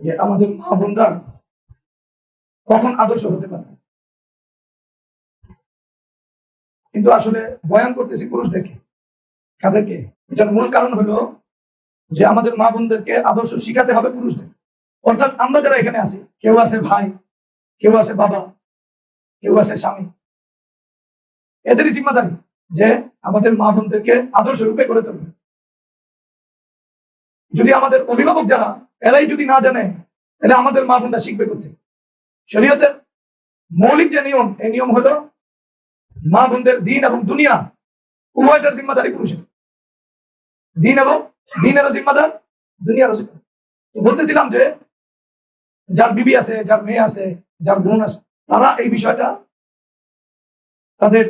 যে আমাদের মা বোনরা কখন আদর্শ হতে পারে, কিন্তু আসলে বয়ান করতেছি পুরুষদেরকে, কাদেরকে? এটার মূল কারণ হলো যে আমাদের মা বোনদেরকে আদর্শ শিখাতে হবে পুরুষদের। অর্থাৎ আমরা যারা এখানে আছি, কেউ আছে ভাই, কেউ আছে বাবা, কেউ আছে স্বামী, এদেরই জিম্মাদারি যে আমাদের মা বোনদেরকে আদর্শ রূপে করে তুলবে। যদি আমাদের অভিভাবক যারা এরাই যদি না জানে, তাহলে আমাদের মা বোনরা শিখবে করতে। শরীয়তের মৌলিক যে নিয়ম, এই নিয়ম হলো মা বোনদের দিন এবং দুনিয়া উভয়টার জিম্মাদারি পুরুষের। দিনেরও জিম্মাদার, দুনিয়ারও জিম্মাদার। তো বলতেছিলাম যে যার বিবি আছে, যার মেয়ে আছে, যার বোন আছে, তারা এই বিষয়টা তাদের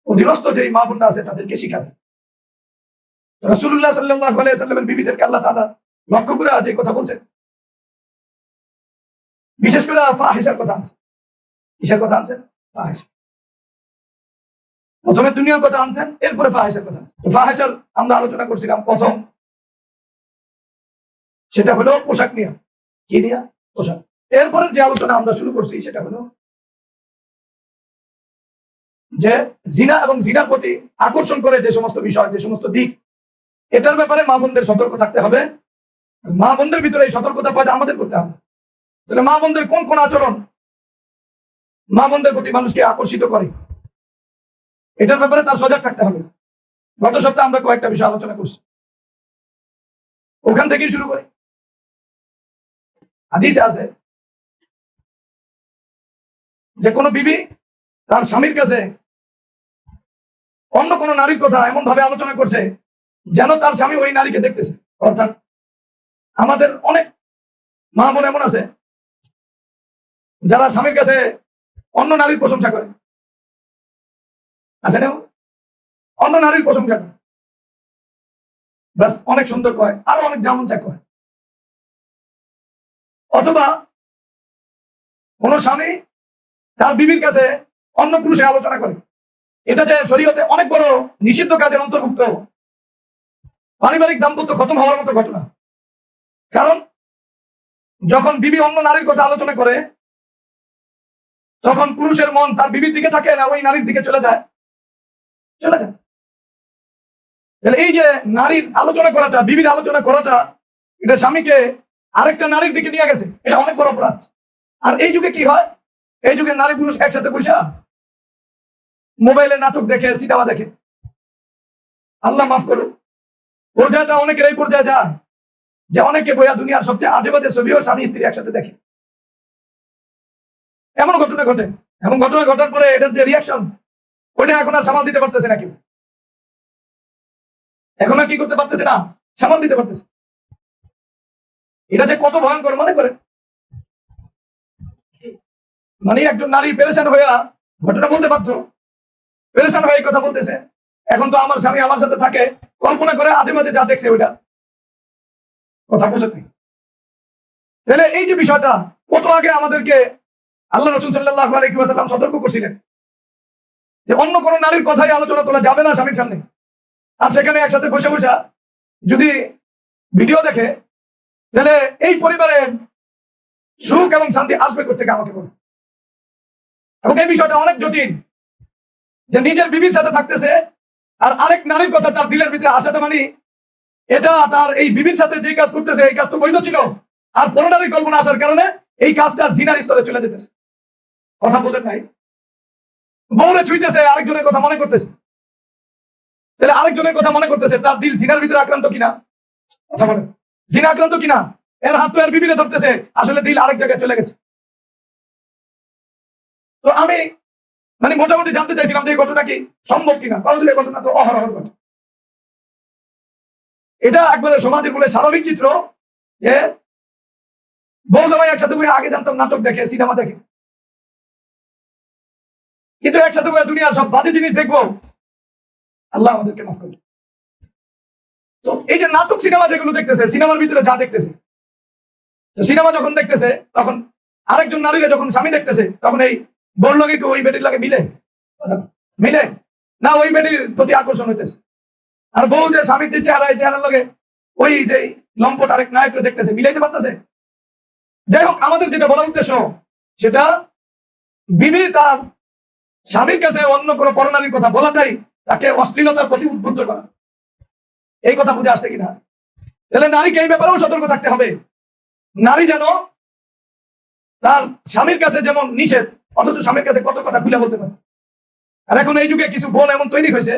অধীনস্থ যে মা বোনরা আছে তাদেরকে শিখাবে। রাসূলুল্লাহ সাল্লাল্লাহু আলাইহি ওয়াসাল্লামের বিবিদেরকে আল্লাহ তাআলা লক্ষ্য করে যে কথা বলছেন, বিশেষ করে ফাহিশার কথা আনছেন। কিসের কথা আনছেন? ফাহিশা। প্রথমে দুনিয়ার কথা আনছেন, এরপরে ফাহিশার কথা আনছেন। ফাহিশার আমরা আলোচনা করছিলাম প্রথম, সেটা হলো পোশাক নিয়ে। কি নিয়ে? পোশাক। এরপরে যে আলোচনা আমরা শুরু করছি সেটা হলো যে জিনা এবং জিনার প্রতি আকর্ষণ করে যে সমস্ত বিষয়, যে সমস্ত দিক, এটার ব্যাপারে মা বোনদের সতর্ক থাকতে হবে। মা বোনদের ভিতরে এই সতর্কতা পয়দা আমাদের করতে হবে। তাহলে মা বোনদের কোন কোন আচরণ মা বোনদের প্রতি মানুষকে আকর্ষিত করে, এটার ব্যাপারে তার সজাগ থাকতে হবে। গত সপ্তাহে আমরা কয়েকটা বিষয় আলোচনা করছি, ওখান থেকেই শুরু করি। হাদিসে আছে যে কোনো বিবি তার স্বামীর কাছে অন্য কোন নারীর কথা এমন ভাবে আলোচনা করছে যেন তার স্বামী ওই নারীকে দেখতেছে। অর্থাৎ আমাদের অনেক মা বোন এমন আছে যারা স্বামীর কাছে অন্য নারীর প্রশংসা করে, আছে না? অন্য নারীর প্রশংসা করে, বাস অনেক সুন্দর কয়, আরো অনেক যেমন চা কয়। অথবা কোন স্বামী তার বিবির কাছে অন্য পুরুষে আলোচনা করে, এটা যে শরীয়তে অনেক বড় নিষিদ্ধ কাজের অন্তর্ভুক্ত, পারিবারিক দাম্পত্য খতম হওয়ার মতো ঘটনা। কারণ যখন বিবি অন্য নারীর কথা আলোচনা করে, তখন পুরুষের মন তার বিবির দিকে থাকে না, ওই নারীর দিকে চলে যায়। তাহলে এই যে নারীর আলোচনা করাটা, বিবির আলোচনা করাটা, এটা স্বামীকে আরেকটা নারীর দিকে নিয়ে গেছে, এটা অনেক বড় অপরাধ। আর এই যুগে কি হয়? এই যুগে নারী পুরুষ একসাথে বসে মোবাইলে নাটক দেখে, সিনেমা দেখে। আল্লাহ মাফ করুন, পর্যায়টা অনেকের এই পর্যায়ে যায় যে অনেকে বইয়া দুনিয়ার সবচেয়ে আজে বাজে ছবিও স্বামী স্ত্রী একসাথে দেখে। এমন ঘটনা ঘটে, এমন ঘটনা ঘটার পরে এটার যে রিয়াকশন, ওইটা এখন আর সামাল দিতে পারতেছে না কেউ। এখন আর কি করতে পারতেছে না, সামাল দিতে পারতেছে। এটা যে কত ভয়ঙ্কর মনে করে, মানে একজন নারী পেরেশান হইয়া ঘটনা বলতে বাধ্য, পেরেশান হয়ে কথা বলতেছে, এখন তো আমার স্বামী আমার সাথে থাকে, কল্পনা করে আজে মাঝে যা দেখছে ওইটা কথা বোঝে নাই। তাহলে এই যে বিষয়টা, কত আগে আমাদেরকে আল্লাহ রাসূল সাল্লাল্লাহু আলাইহি ওয়াসাল্লাম সতর্ক করছিলেন যে অন্য কোন নারীর কথাই আলোচনা তোলা যাবে না স্বামীর সামনে। আর সেখানে একসাথে বসে বসে যদি ভিডিও দেখে, তাহলে এই পরিবারের সুখ এবং শান্তি আসবে কোথেকে আমাকে বলুন। এবং এই বিষয়টা অনেক জটিল, যে নিজের বিবির সাথে থাকতেছে আর আরেক নারীর কথা তার দিলের ভিতরে আসাটা, মানে এটা তার এই বিবির সাথে যে কাজ করতেছে এই কাজ তো বৈধ ছিল, আর পরনারীর কল্পনা আসার কারণে এই কাজটা জিনার স্তরে চলে যেতেছে। কথা বোঝেন নাই? বউরে ছুঁইতেছে, আরেকজনের কথা মনে করতেছে, তাহলে আরেকজনের কথা মনে করতেছে, তার দিল জিনার ভিতরে আক্রান্ত কিনা? কথা বলেন, জিনা আক্রান্ত কিনা? এর হাত তো এর বিবিরে ধরতেছে, আসলে দিল আরেক জায়গায় চলে গেছে। তো আমি মানে মোটামুটি জানতে চাইছিলাম যে এই ঘটনা কি সম্ভব কিনা, কারণ এই ঘটনা তো অহরহ ঘটে। এটা একবারে সমাজের বলে স্বাভাবিক চিত্র যে বউ জামাই একসাথে বসে, আগে জানতাম নাটক দেখে, সিনেমা দেখে, কিন্তু একসাথে বসে দুনিয়ার সব বাজে জিনিস দেখবো, আল্লাহ আমাদেরকে মাফ করবে। তো এই যে নাটক সিনেমা যেগুলো দেখতেছে, সিনেমার ভিতরে যা দেখতেছে, সিনেমা যখন দেখতেছে তখন আরেকজন নারীরা যখন স্বামী দেখতেছে, তখন এই বউর লগে কি ওই বেটির লগে মিলে মিলে না, ওই বেটির প্রতি আকর্ষণ হইতেছে। আর বউ যে স্বামীর যে চেহারা, এই চেহারার লগে ওই যে লম্পট আরেক নায়ককে দেখতেছে, মিলাইতে পারতেছে? যাই হোক, আমাদের যেটা বলার উদ্দেশ্য সেটা বিবি তার স্বামীর কাছে অন্য কোনো পরনারীর কথা বলাটাই তাকে অশ্লীলতার প্রতি উদ্বুদ্ধ করা। এই কথা বুঝে আসছে কিনা? তাহলে নারীকে এই ব্যাপারেও সতর্ক থাকতে হবে। নারী যেন তার স্বামীর কাছে যেমন নিষেধ, অথচ স্বামীর কাছে কত কথা খুলে বলতে পারে। আর এখন এই যুগে কিছু বোন এমন তৈরি হয়েছে,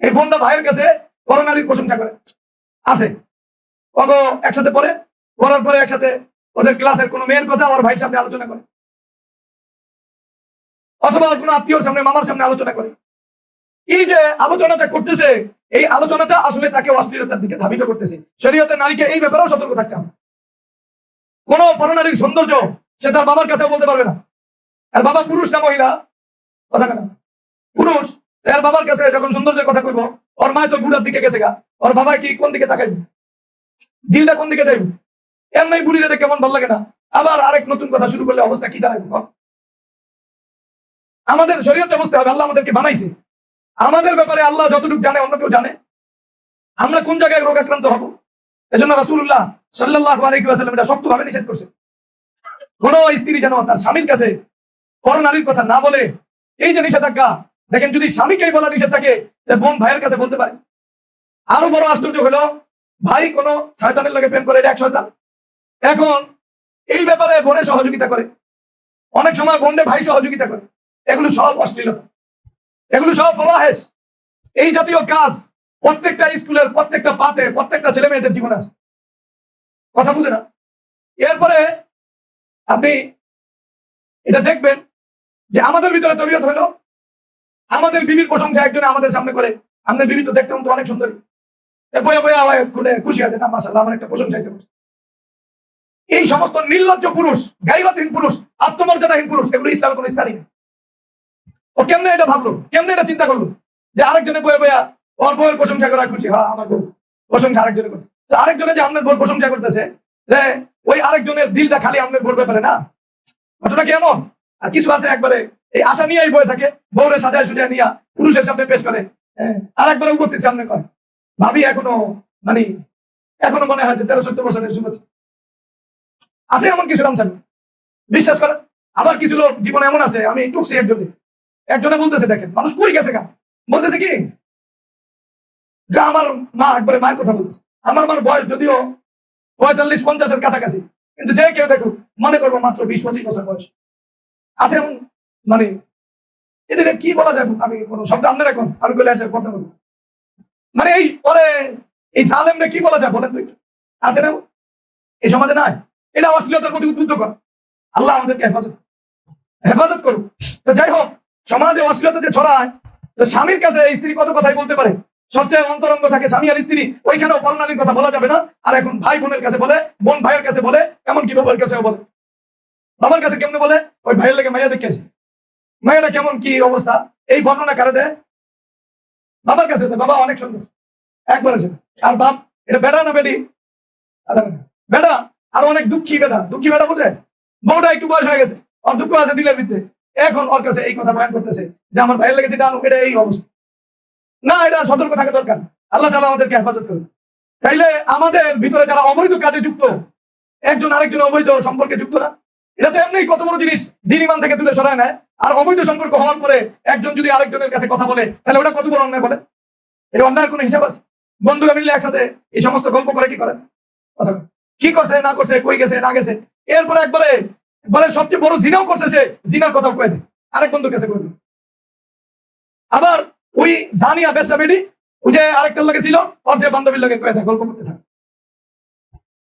এই বোনটা ভাইয়ের কাছে পরনারীর প্রশংসা করে আছে, একসাথে পড়ার পরে একসাথে ওদের ক্লাসের কোনো মেয়ের কথা আমার ভাইয়ের সামনে আলোচনা করে, অথবা কোনো আত্মীয়র সামনে, মামার সামনে আলোচনা করে। এই যে আলোচনাটা করতেছে, এই আলোচনাটা আসলে তাকে অশ্লীলতার দিকে ধাবিত করতেছে। শরীয়তে নারীকে এই ব্যাপারেও সতর্ক থাকতে হবে। কোন পরনারীর সৌন্দর্য সে তার বাবার কাছেও বলতে পারবে না। আর বাবা পুরুষ না মহিলা? কথা কেন? পুরুষ। এর বাবার কাছে যখন সৌন্দর্যের কথা কইব, ওর মা তো বুড়ার দিকে গেছে গা, ওর বাবা কি কোন দিকে তাকাইবে? দিলটা কোন দিকে যাইবে? এমনি বুড়িরে দেখে কেমন ভালো লাগে না, আবার আরেক নতুন কথা শুরু করলে অবস্থা কি দাঁড়াবে? আমাদের শরীয়তটা বুঝতে হবে। আল্লাহ আমাদেরকে বানাইছে, আমাদের ব্যাপারে আল্লাহ যতটুকু জানে অন্য কেউ জানে। আমরা কোন জায়গায় রোগ আক্রান্ত হব, এজন্য রাসূলুল্লাহ সাল্লাল্লাহু আলাইহি ওয়াসাল্লাম এটা শক্তভাবে নিষেধ করছে। কোন স্ত্রী যেন তার স্বামীর কাছে পরনারীর কথা না বলে। এই যে নিষেধাজ্ঞা, দেখেন যদি স্বামীকেই বলা নিষেধ থাকে, বোন ভাইয়ের কাছে বলতে পারে। আরো বড় আশ্চর্য হলো, ভাই কোন শয়তানের লাগে প্রেম করে, এটা এক শয়তান। এখন এই ব্যাপারে বোনের সহযোগিতা করে, অনেক সময় বোনে ভাই সহযোগিতা করে। এগুলো সব অশ্লীলতা, এগুলো সব ফওয়াহিশ। এই জাতীয় কাজ প্রত্যেকটা স্কুলের প্রত্যেকটা পাঠে, প্রত্যেকটা ছেলে মেয়েদের জীবনে আছে। কথা বুঝে না? এরপরে আপনি এটা দেখবেন যে আমাদের ভিতরে তবিয়ত হলো, আমাদের বিবির প্রশংসা একজনে আমাদের সামনে করে। আমাদের বিবি তো দেখতে অনেক সুন্দরী, বইয়া বইয়া খুলে খুশি আছে না, মাশাআল্লাহ আমার একটা প্রশংসা হইতে পারে। এই সমস্ত নির্লজ্জ পুরুষ, গায়রতহীন পুরুষ, আত্মমর্যাদাহীন পুরুষ, এগুলো ইসলামের কোনো স্থানই নেই। ও কেমনে এটা ভাবলো, কেমনে এটা চিন্তা করলো যে আরেকজনে বইয়া বইয়া ওর বউয়ের প্রশংসা করা খুশি? হ্যাঁ, আমার বউ প্রশংসা আরেকজনে করছে। তো আরেকজনে যে আপনার বউর প্রশংসা করতেছে, যে ওই আরেকজনের দিলটা খালি আপনার বউর ব্যাপারে না। ঘটনা কি এমন? আর কিছু আছে একবারে এই আশা নিয়েই বয়ে থাকে, বউরে সাজায় সুজায় নিয়া পুরুষের সামনে পেশ করে, আর একবারে উপস্থিত সামনে কয়, ভাবি এখনো এখনো মনে হয় যে 13-14 বছরের যুবতী। আছে এমন কিছু নাম জানি, বিশ্বাস করেন। আবার কিছু লোক জীবনে এমন আছে, আমি টুকছি একজনে বলতেছে, দেখেন মানুষ কই গেছে গা, বলতেছে কি আমার মা, একবারে মায়ের কথা বলতেছে। আমার মার বয়স যদিও 45-50-এর কাছাকাছি, কিন্তু যে কেউ দেখুক মনে করবো মাত্র 20-25 বছর বয়স। আছে এমন, এটা কি বলা যায়? আমি কোনো শব্দ আপনার এখন আমি বলে আসে কথা বলবো, এই পরে এই জালেমরে কি বলা যায় বলেন তো একটু? আছে না এই সমাজে? নাই। এটা অশ্লীলতার প্রতি উদ্বুদ্ধ করা। আল্লাহ আমাদেরকে হেফাজত করুক। তো যাই হোক, সমাজে অশ্লীলতা যে ছড়ায়, তো স্বামীর কাছে স্ত্রী কত কথাই বলতে পারে, সবচেয়ে অন্তরঙ্গ থাকে স্বামী আর স্ত্রী, ওইখানেও পরনারীর কথা বলা যাবে না। আর এখন ভাই বোনের কাছে বলে, বোন ভাইয়ের কাছে বলে, এমনকি বাবার কাছেও বলে। বাবার কাছে কেমনে বলে? ওই ভাইয়ের লেগে মাইয়া দেখে আসে, মাইয়াটা কেমন কি অবস্থা, এই বর্ণনা কারে দেয়? বাবার কাছে। বাবা অনেক সুন্দর, একবার আছে। আর বাপ এটা বেটা না বেটি? বেটা। আর অনেক দুঃখী বেটা। দুঃখী বেটা বুঝে, বউটা একটু বয়স হয়ে গেছে, ওর দুঃখ আছে দিলের ভিতরে, এখন ওর কাছে এই কথা বয়ান করতেছে যে আমার ভাইয়ের লেগেছে এটা এই অবস্থা। না, এটা সতর্ক থাকা দরকার। আল্লাহ তাআলা আমাদেরকে হেফাজত করুন। তাইলে আমাদের ভিতরে যারা অবৈধ কাজে যুক্ত, একজন আরেকজন অবৈধ সম্পর্কে যুক্ত না, এটা তো এমনি কত বড় জিনিস, দিন ইমান থেকে দূরে সরায় নেয়। আর অবৈধ সম্পর্ক হওয়ার পরে একজন যদি আরেকজনের কাছে কথা বলে, তাহলে ওটা কত বড় অন্যায় বলে? এই অন্যায়ের কোনো হিসাব আছে? বন্ধুরা মিলে একসাথে এই সমস্ত গল্প করে কি করেন? কি করছে না করছে, কই গেছে না গেছে, এরপরে একবারে সবচেয়ে বড় জিনাও করছে, সে জিনার কথা কয়ে দেয় আরেক বন্ধুর কাছে করবে। আবার ওই জানিয়া বেশা বেডি, ওই যে আরেকটার লাগে ছিল, ওর যে বান্ধবীর লাগে কয়ে দেয়, গল্প করতে থাকে।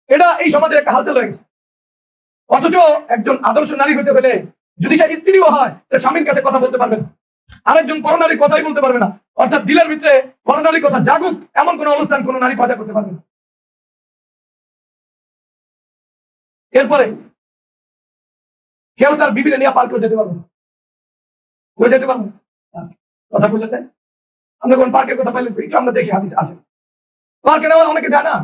এটা এই সমাজের একটা হালচাল হয়ে গেছে। অথচ একজন আদর্শ নারী হতে হলে যদি সে স্ত্রীও হয়, তার স্বামীর কাছে কথা বলতে পারবে না, আরেকজন পরনারীর কথাই বলতে পারবে না। অর্থাৎ দিলের ভিতরে পরনারীর কথা জাগুক এমন কোন অবস্থান কোন নারী পয়দা করতে পারবে না। এরপরে কেউ তার বিবিরে নিয়ে পার্কেও যেতে পারবে না। যেতে পারবো কথা বুঝে যায়। আমরা কোন পার্কের কথা পাইলে আমরা দেখি হাদিস আছে, পার্কে নেওয়া অনেকে যায় না।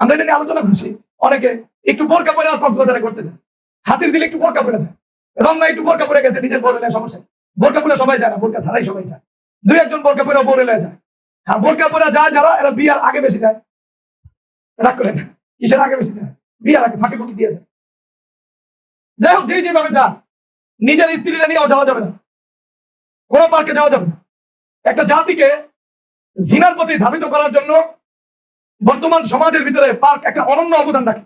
আমরা এটা নিয়ে আলোচনা করছি। অনেকে একটু বোরকা পরে কক্সবাজারে করতে যায়, হাতির ঝিলে একটু বোরকা পরে যায়, রমনা একটু বোরকা পরে গেছে, নিজের বউরে সমস্যা। বোরকা পরে সবাই যায় না, বোরকা ছাড়াই সবাই যায়। 2-1 বোরকা পরে বউরে লয়ে যায়। হ্যাঁ, বোরকা পরে যায় যারা, এরা বিয়ার আগে বেশি যায়। রাগ করেন, কিসের আগে বেশি যায়? বিয়ার আগে ফাঁকি ফুঁকি দিয়েছে। যাই হোক, যেভাবে যা, নিজের স্ত্রীরা নিয়েও যাওয়া যাবে না, কোনো পার্কে যাওয়া যাবে না। একটা জাতিকে জিনার প্রতি ধাবিত করার জন্য বর্তমান সমাজের ভিতরে পার্ক একটা অনন্য অবদান রাখে।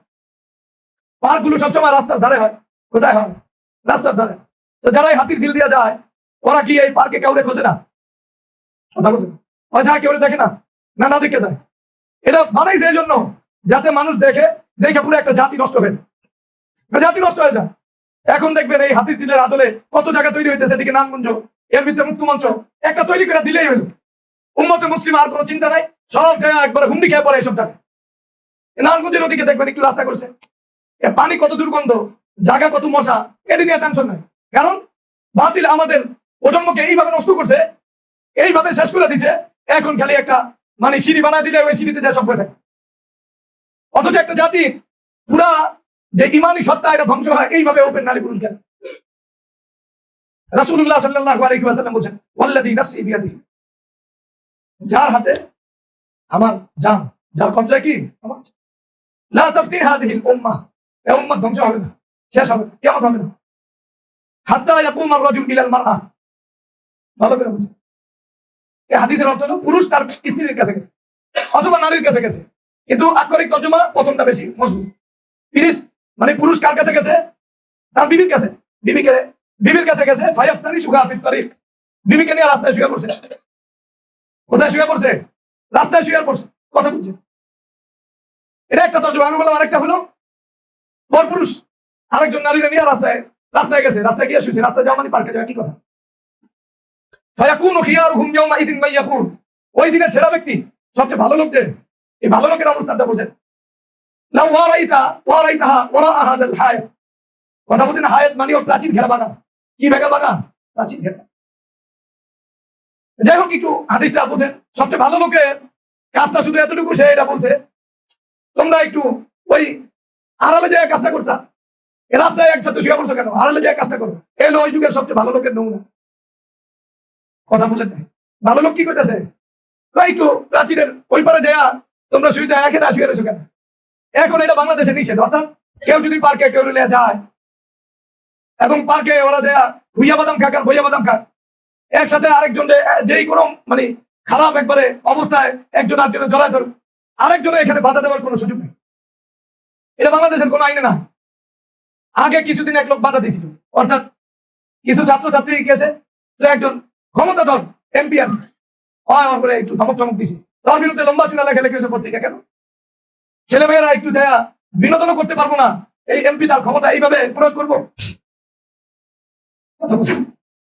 পার্ক গুলো সবসময় রাস্তার ধারে হয়। কোথায় হয়? রাস্তার ধারে। তো যারা এই হাতির ঝিল দিয়ে যায়, ওরা কি এই পার্কে কাউরে খোঁজে না? কথা বলছে না, যায় কেউ দেখে না, না দেখে যায়। এটা বানাইছে এই জন্য যাতে মানুষ দেখে দেখে পুরো একটা জাতি নষ্ট হয়ে যায়, জাতি নষ্ট হয়ে যায়। এখন দেখবেন এই হাতির ঝিলের আদলে কত জায়গা তৈরি হইতেছে, এদিকে নানগঞ্জ, এর ভিতরে মুক্তমঞ্চ, একটা তৈরি করে দিলেই হইল। উম্মতে মুসলিম আর কোনো চিন্তা নাই, সব জায়গায় একবারে হুমড়ি খেয়ে পড়ে এইসব জায়গায়। নানগঞ্জের ওদিকে দেখবেন একটু রাস্তা করছে, পানি কত দুর্গন্ধ, জায়গা কত মশা, এটা নিয়ে টেনশন নাই। কারণ বাতিল আমাদের প্রজন্মকে এইভাবে নষ্ট করছে, এইভাবে শেষ করে দিছে। এখন খালি একটা মানে সিঁড়ি বানায় দিলে ওই সিঁড়িতে যায় সব হয়ে থাকে। অথচ একটা জাতি পুরা যে ইমানি সত্তা, এটা ধ্বংস হয় এইভাবে ওপেন নারী পুরুষ জ্ঞান। রাসূলুল্লাহ সাল্লাল্লাহু আলাইহি ওয়াসাল্লাম বলেন, ওয়াল্লাযী নাফসি বিয়াদিহি, যার হাতে আমার জান, যার কবজায় কি আমার, লা তাফনি হাদিহিল উম্মাহ, এই উম্মত ধ্বংস হবে না, শেষ হবে না, কিয়ামত হবে না, হাত্তা ইয়াকুম আর-রাজুল ইলাল মারআ। ভালো করে বুঝুন, এই হাদিসের অর্থ হলো পুরুষ তার স্ত্রীর কাছে গেছে অথবা নারীর কাছে গেছে, কিন্তু আক্ষরিক তর্জমা প্রথমটা বেশি মজবুত। পুরুষ মানে পুরুষ কার কাছে গেছে? তার বিবির কাছে। বিবির কাছে গেছে, ফায়াফতারি সুগা ফিত তারিক, বিবিকে নিয়ে রাস্তায় শুয়ে পড়ছে। কোথায় শুয়ে পড়ছে? রাস্তায় শুয়ে পড়ছে। কথা বুঝছে? এটা একটা তর্জমা। আমি বললাম আরেকটা হলো পরপুরুষ আরেকজন নারীরা নিয়ে রাস্তায় গেছে, রাস্তায় গিয়ে শুয়েছে। রাস্তায় যাওয়া মানে পার্কে যাওয়া, কি কথা? ফায়াকুনু খিয়ারুহুম ইয়াউমাইদিন মান ইয়াকুল, ওই দিনের সেরা ব্যক্তি, সবচেয়ে ভালো লোক যে, এই ভালো লোকের অবস্থাটা বোঝেন। লাউ ওয়ারাইতাহা ওয়ারা হাদাল হায়াত, কথা বলছেন হায়াত মানে ও প্রাচীর ঘেরা বাগান। কি বাগান? প্রাচীর ঘেরা। যাই হোক, একটু হাদিসটা বোঝেন। সবচেয়ে ভালো লোকের কাজটা শুধু এতটুকু, সে এটা বলছে তোমরা একটু ওই আড়ালে যায় কাজটা করতা, এ রাস্তায় একসাথে শুয়ে পড়ছো কেন? আড়ালে যায় কাজটা করো। এলো ওই যুগের সবচেয়ে ভালো লোকের নমুনা। কথা বুঝেন নাই? ভালো লোক কি করতেছে? একটু প্রাচীরের ওই পারে যায় তোমরা শুইতে এখানে শুয়ে রয়েছো কেন? এখন এটা বাংলাদেশে নিষেধ। অর্থাৎ কেউ যদি পার্কে কেউ যায় এবং পার্কে ওরা যায় ভুইয়া বাদাম খাক আর ভুইয়া বাদাম খাক, একসাথে আরেকজন যেই কোনো মানে খারাপ একবারে অবস্থায় একজন আরেকজনের জড়ায় ধরুক, আরেকজনের এখানে বাধা দেওয়ার কোনো সুযোগ নেই। এটা বাংলাদেশের কোনো আইনে না। আগে কিছুদিন এক লোক বাধা দিয়েছিল, অর্থাৎ কিছু ছাত্রছাত্রী গেছে, তো একজন ক্ষমতাধর এমপি আর আমার করে একটু ধমক চমক দিছে, তার বিরুদ্ধে লম্বা চূড়া লেখা লেখেছে পত্রিকা। কেন? ছেলেমেয়েরা একটু দেয়া বিনোদনও করতে পারবো না, এই এমপি তার ক্ষমতা এইভাবে প্রয়োগ করবো?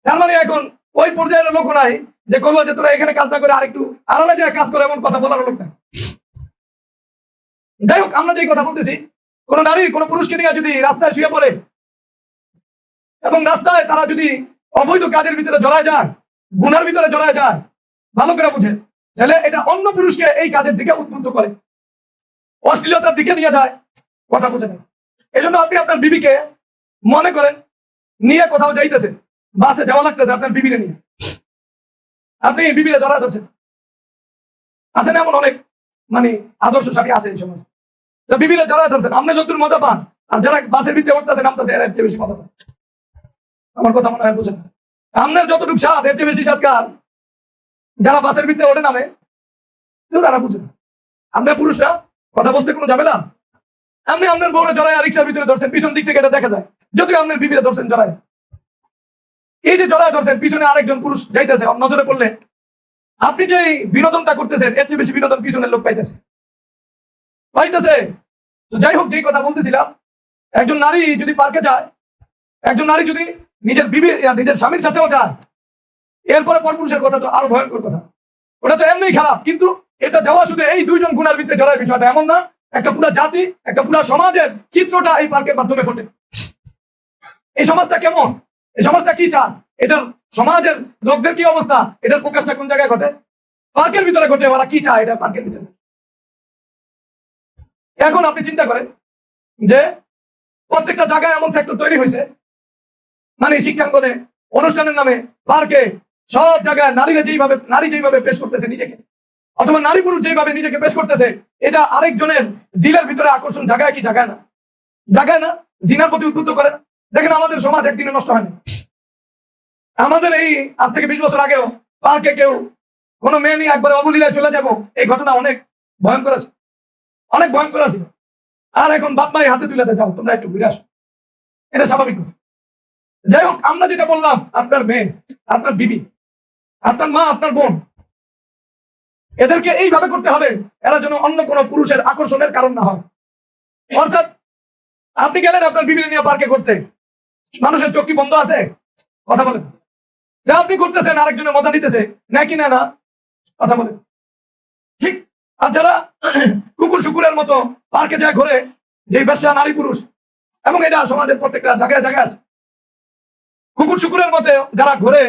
তার মানে এখন ওই পর্যায়ের লোক নাই যে করবো যে তোরা এখানে কাজ না করে আরেকটু আড়ালে যায় কাজ করে, এমন কথা বলার লোক নাই। যাই হোক, আমরা যে কথা বলতেছি, কোন নারী কোন পুরুষকে নিয়ে যদি রাস্তায় শুয়ে পড়ে এবং রাস্তায় তারা যদি অবৈধ কাজের ভিতরে জড়ায় যায়, গুনার ভিতরে জড়ায় যায়, ভালো করে বুঝে, তাহলে এটা অন্য পুরুষকে এই কাজের দিকে উদ্বুদ্ধ করে, অশ্লীলতার দিকে নিয়ে যায়। কথা বুঝে না? এই জন্য আপনি আপনার বিবিকে মনে করেন নিয়ে কোথাও যাইতেছেন, বাসে যাওয়া লাগতেছে আপনার বিবিরে নিয়ে, আপনি বিবিরে জড়ায় ধরছেন। আছে না এমন অনেক মানে আদর্শশালী আছে এই সমাজ, তো বিবিরে জড়ায় ধরছেন, আপনি যতদূর মজা পান আর যারা বাসের ভিতরে উঠতেছে নামতেছে এর চেয়ে বেশি মজা পান। আমার কথা মনে হয় বুঝেন? আপনার যতটুকু স্বাদ এর চেয়ে বেশি স্বাদ কার? যারা বাসের ভিতরে ওঠে নামে, তারা বুঝেন। আপনার পুরুষরা কথা বলতে কোনো যাবে না। আপনি আপনার বউরে জড়ায় রিক্সার ভিতরে ধরছেন, পিছন দিক থেকে এটা দেখা যায়, যদিও আপনার বিবিরে ধরছেন জড়ায়। এই যে জড়ায় ধরছেন, পিছনে আরেকজন পুরুষ যাইতেছে, নজরে পড়লে আপনি যে বিনোদনটা করতেছেন এর চেয়ে বেশি বিনোদন পিছনের লোক পাইতেছে। তো যাই হোক, যেই কথা বলতেছিলাম, একজন নারী যদি পার্কে যায়, একজন নারী যদি নিজের বিবি নিজের স্বামীর সাথেও যায়, এরপরে পরপুরুষের কথা তো আরো ভয়ঙ্কর কথা। ওটা তো এমনি খারাপ, কিন্তু এটা যাওয়া শুধু এই দুইজন গুণার ভিতরে জড়ায় বিষয়টা এমন না, একটা পুরো জাতি, একটা পুরো সমাজের চিত্রটা এই পার্কের মাধ্যমে ফোটে। এই সমাজটা কেমন, এই সমাজটা কি চান, এটার সমাজের লোকদের কি অবস্থা, এটার প্রকাশটা কোন জায়গায় ঘটে? পার্কের ভিতরে ঘটে। ওরা কি চায় এটা পার্কের ভিতরে। এখন আপনি চিন্তা করেন যে প্রত্যেকটা জায়গায় এমন সেক্টর তৈরি হয়েছে, মানে শিক্ষাঙ্গনে, অনুষ্ঠানের নামে, পার্কে, সব জায়গায় নারী যেভাবে পেশ করতেছে নিজেকে, অথবা নারী পুরুষ যেভাবে নিজেকে পেশ করতেছে, এটা আরেকজনের দিলের ভিতরে আকর্ষণ জায়গায় কি জায়গায় না? জায়গায় না? জিনার প্রতি উদ্বুদ্ধ করে না? দেখেন আমাদের সমাজ একদিনে নষ্ট হয়নি। আমাদের এই আজ থেকে 20 বছর আগেও পার্কে কেউ কোনো মেয়ে নিয়ে একবার অবলীলায় চলে যাবো, এই ঘটনা অনেক ভয়ঙ্কর আছে, অনেক ভয়ঙ্কর আছে। আর এখন বাপ মায়ের হাতে তুলে দেয়, যাও তোমরা একটু ঘুরে আসো, এটা স্বাভাবিক। যাই হোক, আমরা যেটা বললাম, আপনার মেয়ে, আপনার বিবি, আপনার মা, আপনার বোন, এদেরকে এইভাবে করতে হবে এরা যেন অন্য কোনো পুরুষের আকর্ষণের কারণ না হয়। অর্থাৎ আপনি গেলেন আপনার বিবি নিয়ে পার্কে করতে, মানুষের চোখ কি বন্ধ আছে? কথা বলেন। যা আপনি করতেছেন আরেকজনের মজা নিতেছে নাকি না? না, কথা বলেন। ঠিক। আর যারা কুকুর শুকুরের মতো পার্কে যায় ঘুরে, যে বেশ্যা নারী পুরুষ, এবং এটা সমাজের প্রত্যেকটা জায়গায় জায়গায় আছে, কুকুর শুকুরের মতো যারা ঘুরে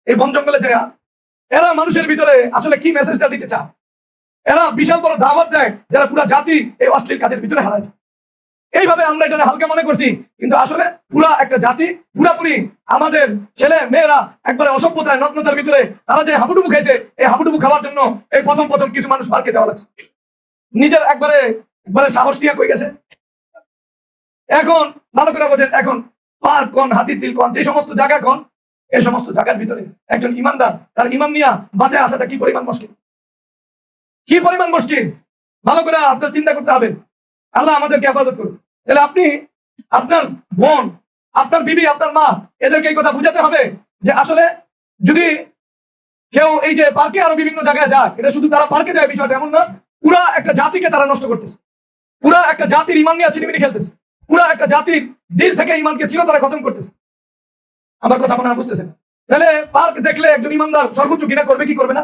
এই বন জঙ্গলে যায়, এরা মানুষের ভিতরে আসলে কি মেসেজটা দিতে চায়? এরা বিশাল বড় দাওয়াত দেয় যারা পুরা জাতি এই অশ্লীল কাজের ভিতরে হারায়। এইভাবে আমরা এটা হালকা মনে করছি, কিন্তু আসলে পুরা একটা জাতি পুরাপুরি আমাদের ছেলে মেয়েরা একবারে অসভ্যতায় নগ্নতার ভিতরে তারা যে হাবুডুবু খাইছে, এই হাবুডুবু খাওয়ার জন্য এই প্রথম প্রথম কিছু মানুষ পার্কে যাওয়া লাগছে, নিজের একবারে একবারে সাহস নিয়ে কই গেছে। এখন ভালো করে বোঝেন, এখন পার্ক কোন, হাতিঝিল কোন, যে সমস্ত জায়গা কোন, এই সমস্ত জায়গার ভিতরে একজন ইমানদার তার ইমাম নিয়া বাঁচায় আসাটা কি পরিমাণ মুশকিল, কি পরিমাণ মুশকিল। ভালো করে আপনার চিন্তা করতে হবে। আল্লাহ আমাদেরকে হেফাজত করুন। তাহলে আপনি আপনার বোন, আপনার বিবি, আপনার মা, এদেরকে এই কথা বুঝাতে হবে যে আসলে যদি কেউ এই যে পার্কে আরো বিভিন্ন জায়গায় যায়, এটা শুধু তারা পার্কে যায় বিষয়টা এমন না, পুরা একটা জাতিকে তারা নষ্ট করতেছে, পুরা একটা জাতির ইমান নিয়ে ছিনিমিনি খেলতেছে, পুরা একটা জাতির দিল থেকে ইমানকে ছিল তারা খতম করতেছে। আমার কথা মনে হয় বুঝতেছেন? তাহলে পার্ক দেখলে একজন ইমানদার সর্বোচ্চ ঘৃণা করবে কি করবে না?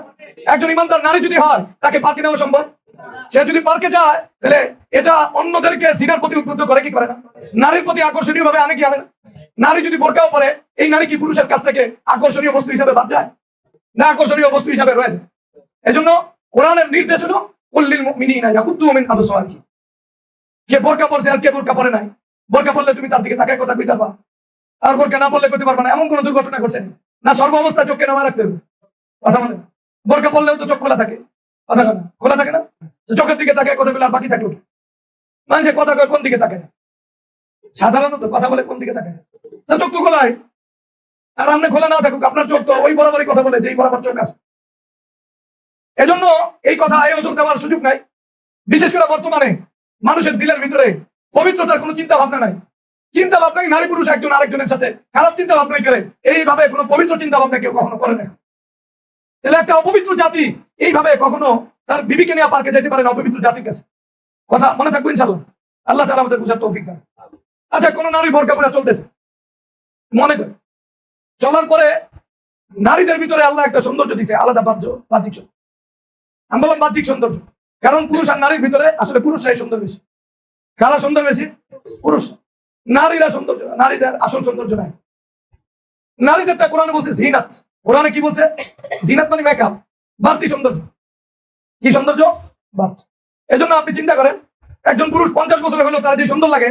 একজন ইমানদার নারী যদি হয়, তাকে পার্কে নেওয়া সম্ভব? সে যদি পার্কে যায়, তাহলে এটা অন্যদেরকে জিনার প্রতি উদ্বুদ্ধ করে কি করে না? নারীর প্রতি আকর্ষণীয় ভাবে আনে কি আনে না? নারী যদি বোরকাও পরে, এই নারী কি পুরুষের কাছ থেকে আকর্ষণীয় বস্তু হিসাবে বাদ যায় না? আকর্ষণীয় বস্তু হিসাবে রয়েছে। এজন্য কোরআনের নির্দেশ হলো কুল্লিল মুমিনিনা ইয়াকুদ্দু মিন আবসারিহিম। কে বোরকা পরছে আর কে বোরকা পরে নাই, বোরকা পরলে তুমি তার দিকে তাকায় কথা কইতে পারবা, আর বোরকা না পরলে কইতে পারবা না, এমন কোন দুর্ঘটনা ঘটছে না? সর্ব অবস্থায় চোখকে নামা রাখতে হবে। কথা বলে, বোরকা পরলেও তো চোখ খোলা থাকে, কথা বলে খোলা থাকে না? চোখের দিকে তাকায় কথা বলে আর বাকি থাকলো কি? মানুষের কথা কয় কোন দিকে তাকায়? সাধারণত কথা বলে কোন দিকে তাকায়? চোখ তো খোলাই। আর আপনি খোলা না থাকুক, আপনার চোখ তো ওই বরাবরই কথা বলে যেই বরাবর চোখ আছে। এজন্য এই কথা এই ওজন দেওয়ার সুযোগ নাই। বিশেষ করে বর্তমানে মানুষের দিলের ভিতরে পবিত্রতার কোনো চিন্তা ভাবনা নাই। চিন্তা ভাবনাই নারী পুরুষ একজন আরেকজনের সাথে খারাপ চিন্তা ভাবনাই করে, এইভাবে কোনো পবিত্র চিন্তা ভাবনা কেউ কখনো করে না। তাহলে একটা অপবিত্র জাতি এইভাবে কখনো তার বিবিকে নিয়ে পার্কে যেতে পারে না, অপবিত্র জাতির কাছে। কথা মনে থাকবে ইনশাল্লাহ। আল্লাহ তাআলা আমাদের বুঝার তৌফিক দেন। আচ্ছা, কোন নারী বোরকা পরে চলতেছে, মনে করে চলার পরে নারীদের ভিতরে আল্লাহ একটা সৌন্দর্য দিছে, আলাদা বাহ্যিক। আমি বললাম বাহ্যিক সৌন্দর্য, কারণ পুরুষ আর নারীর ভিতরে আসলে পুরুষরাই সুন্দর বেশি। কারা সুন্দর বেশি? পুরুষ। নারীরা সৌন্দর্য, নারীদের আসল সৌন্দর্য নাই। নারীদেরটা কোরআনে বলছে জিনাত। কোরআনে কি বলছে? জিনাত মানে মেকআপ, বাড়তি সৌন্দর্য। কি সৌন্দর্য? বাড়তি। এজন্য আপনি চিন্তা করেন, একজন পুরুষ 50 বছর হলো তার যে সুন্দর লাগে,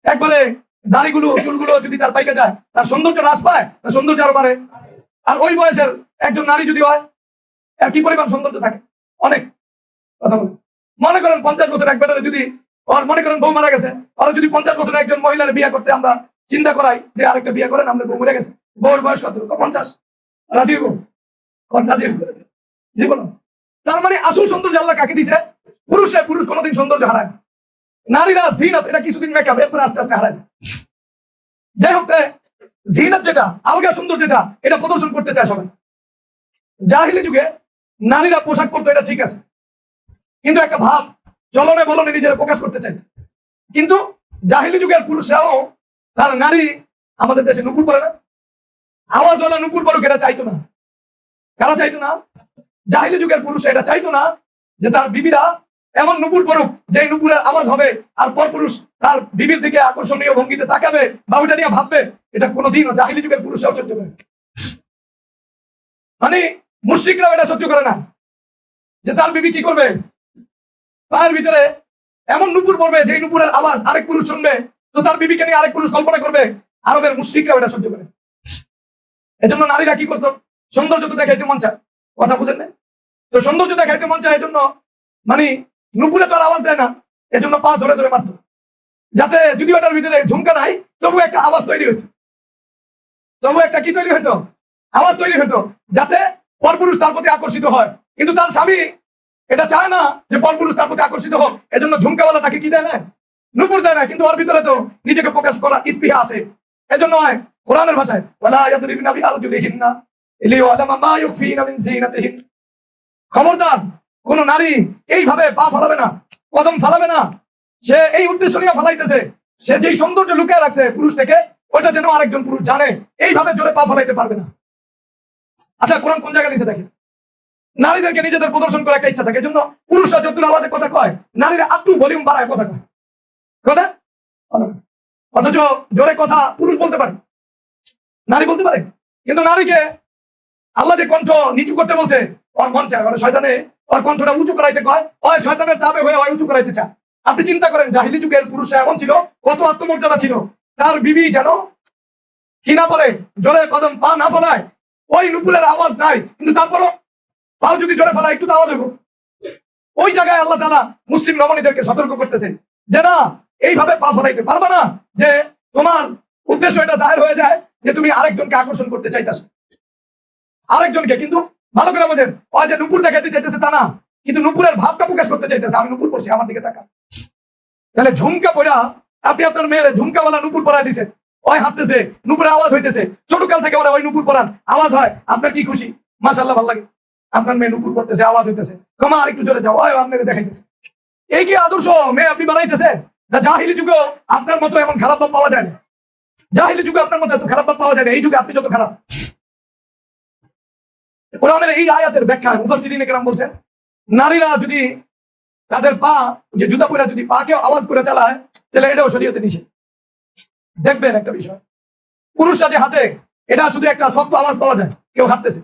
একবারে দাড়িগুলো চুলগুলো যদি তার পাইকে যায়, তার সৌন্দর্য হ্রাস পায় না সৌন্দর্য আরো বাড়ে? আর ওই বয়সের একজন নারী যদি হয়, আর কি পরিমাণ সৌন্দর্য থাকে? অনেক। কথা বলে মনে করেন 50 বছর এক বেটারে যদি, আর মনে করেন বউ মারা গেছে, আর যদি 50 বছর একজন মহিলার বিয়ে করতে আমরা চিন্তা করাই যে আরেকটা বিয়ে করেন, আমরা বউ মরে গেছে, বউর বয়স কত? 50। রাজি হবো? রাজি জীবন। তার মানে আসল সৌন্দর্য আল্লাহ কাকে দিছে? পুরুষ কোনোদিন সৌন্দর্য হারায় না। নারীরা জিনাত, এটা কিছুদিন মেকআপ, এরপর আস্তে আস্তে হারায়। যাই হোক, জিনাত যেটা আলগা সুন্দর, যেটা এটা প্রদর্শন করতে চায় সবাই। জাহিলি যুগে নারীরা পোশাক পরতো, এটা ঠিক আছে, কিন্তু একটা ভাব চলনে বলনে নিজেরা প্রকাশ করতে চাইতো। কিন্তু জাহিলি যুগের পুরুষরাও তার নারী, আমাদের দেশে নুপুর পরে না, আওয়াজওয়ালা নুপুর পরুক, এটা চাইতো না। কারা চাইতো না? জাহিলি যুগের পুরুষ এটা চাইতো না যে তার বিবিরা এমন নুপুর পরুক যে নুপুরের আওয়াজ হবে, আর পর পুরুষ তার বিবির দিকে আকর্ষণীয় ভঙ্গিতে তাকাবে বা ওইটা নিয়ে ভাববে। এটা কোনোদিনও জাহিলি যুগের পুরুষরাও সহ্য করে, মানে মুশরিকরাও এটা সহ্য করে না যে তার বিবি কি করবে, তার ভিতরে এমন নুপুর পড়বে যে নুপুরের আওয়াজ আরেক পুরুষ শুনবে, তো তার বিবিকে নিয়ে আরেক পুরুষ কল্পনা করবে। আরবের মুশরিকরাও এটা সহ্য করে। এজন্য নারীরা কি করতো? সৌন্দর্য তো দেখাইতে মন চায়। কথা বুঝেন না? তো সৌন্দর্য দেখাইতে মন চায়, এজন্য মানে নুপুরে তো আর আওয়াজ দেয় না, এজন্য পা ধরে ধরে মারতো, যাতে যদিও এটার ভিতরে ঝুমকা নাই, তবু একটা আওয়াজ তৈরি হতো, তবু একটা কি তৈরি হতো, আওয়াজ তৈরি হতো, যাতে পরপুরুষ তার প্রতি আকর্ষিত হয়। কিন্তু তার স্বামী এটা চায় না যে পরপুরুষ তার প্রতি আকর্ষিত হোক, এজন্য ঝুমকাওয়ালা তাকে কি দেয় না, নুপুর দেয় না। কিন্তু ওর ভিতরে তো নিজেকে প্রকাশ করার স্পৃহা আছে। এজন্য হয় কোরআনের ভাষায় ওয়ালা ইয়াদরিবনা বিআরজুলিহিন্না লিয়ালামা মা ইউখফিনা মিন জিনাতিহিন, খবরদার কোন নারী এইভাবে পা ফালাবে না, কদম ফালাবে না। সে এই উদ্দেশ্য নিয়ে ফালাইতেছে, সে যেই সৌন্দর্য লুকিয়ে রাখছে পুরুষ থেকে, ওইটা যেন আরেকজন পুরুষ জানে, এইভাবে জোরে পা ফালাইতে পারবে না। আচ্ছা, কোরআন কোন জায়গায় নিচে দেখে নারীদেরকে নিজেদের প্রদর্শন করার একটা ইচ্ছা থাকে, এজন্য পুরুষরা যতদূর আওয়াজে কথা কয়, নারীরা একটু ভলিউম বাড়ায় কথা কয়, কথা। অথচ জোরে কথা পুরুষ বলতে পারে, নারী বলতে পারে। কিন্তু নারীকে আল্লাহ যে কণ্ঠ নিচু করতে বলছে, ওর মন চায়, মানে শয়তানে ওর কণ্ঠটা উঁচু করাইতে কয়, ওই শয়তানের তাবে হয়ে হয় উঁচু করাইতে চায়। আপনি চিন্তা করেন জাহিলি যুগের পুরুষরা এমন ছিল, কত আত্মমর্যাদা ছিল, তার বিবি যেন কি না বলে, জোরে কদম পা না ফলায়, ওই নুপুরের আওয়াজ নাই, কিন্তু তারপরও পাও যদি জোরে ফেলায় একটু তো আওয়াজ হইব। ওই জায়গায় আল্লাহ তাআলা মুসলিম রমণীদেরকে সতর্ক করতেছেন যে না, এইভাবে পা ফলাইতে পারবা না, যে তোমার উদ্দেশ্য এটা জাহির হয়ে যায় যে তুমি আরেকজনকে আকর্ষণ করতে চাইতেছ, আরেকজনকে। কিন্তু ভালো করে বোঝেন, ওই যে নুপুর দেখাইতে চাইতেছে তা না, কিন্তু নুপুরের ভাবটা প্রকাশ করতে চাইতেছে, আমি নুপুর পড়ছি, আমার দিকে তাকা। তাহলে ঝুমকা পড়া, আপনি আপনার মেয়ের ঝুমকাওয়ালা নুপুর পরাই দিচ্ছেন, ওই হাঁটতেছে, নুপুরে আওয়াজ হইতেছে, ছোটকাল থেকে ওরা ওই নুপুর পরান, আওয়াজ হয়, আপনার কি খুশি? মাশাআল্লাহ, ভালো লাগে। আপনার মেয়ে নুপুর পড়তেছে, আওয়াজ হইতেছে, ক্ষমা আর একটু জোরে যাও, ওই আপনাকে দেখাইতেছে। এই কি আদর্শ মেয়ে আপনি বানাইতেছেন? না জাহিলি যুগে আপনার মতো এমন খারাপ ভাব পাওয়া যায় না, জাহিলি যুগে আপনার মতো এত খারাপ ভাব পাওয়া যায় না, এই যুগে আপনি যত খারাপ। কোরআনের এই আয়াতের ব্যাখ্যায় মুফাসসিরিনে কেরাম বলছেন, নারীরা যদি তাদের পা, যে জুতা পরে যদি পাকে আওয়াজ করে চালায়, তাহলে এটাও শরীয়তে নিষেধ। দেখবেন একটা বিষয়, পুরুষরা যে হাঁটে, এটা শুধু একটা শক্ত আওয়াজ পাওয়া যায়, কেউ হাঁটতেছে।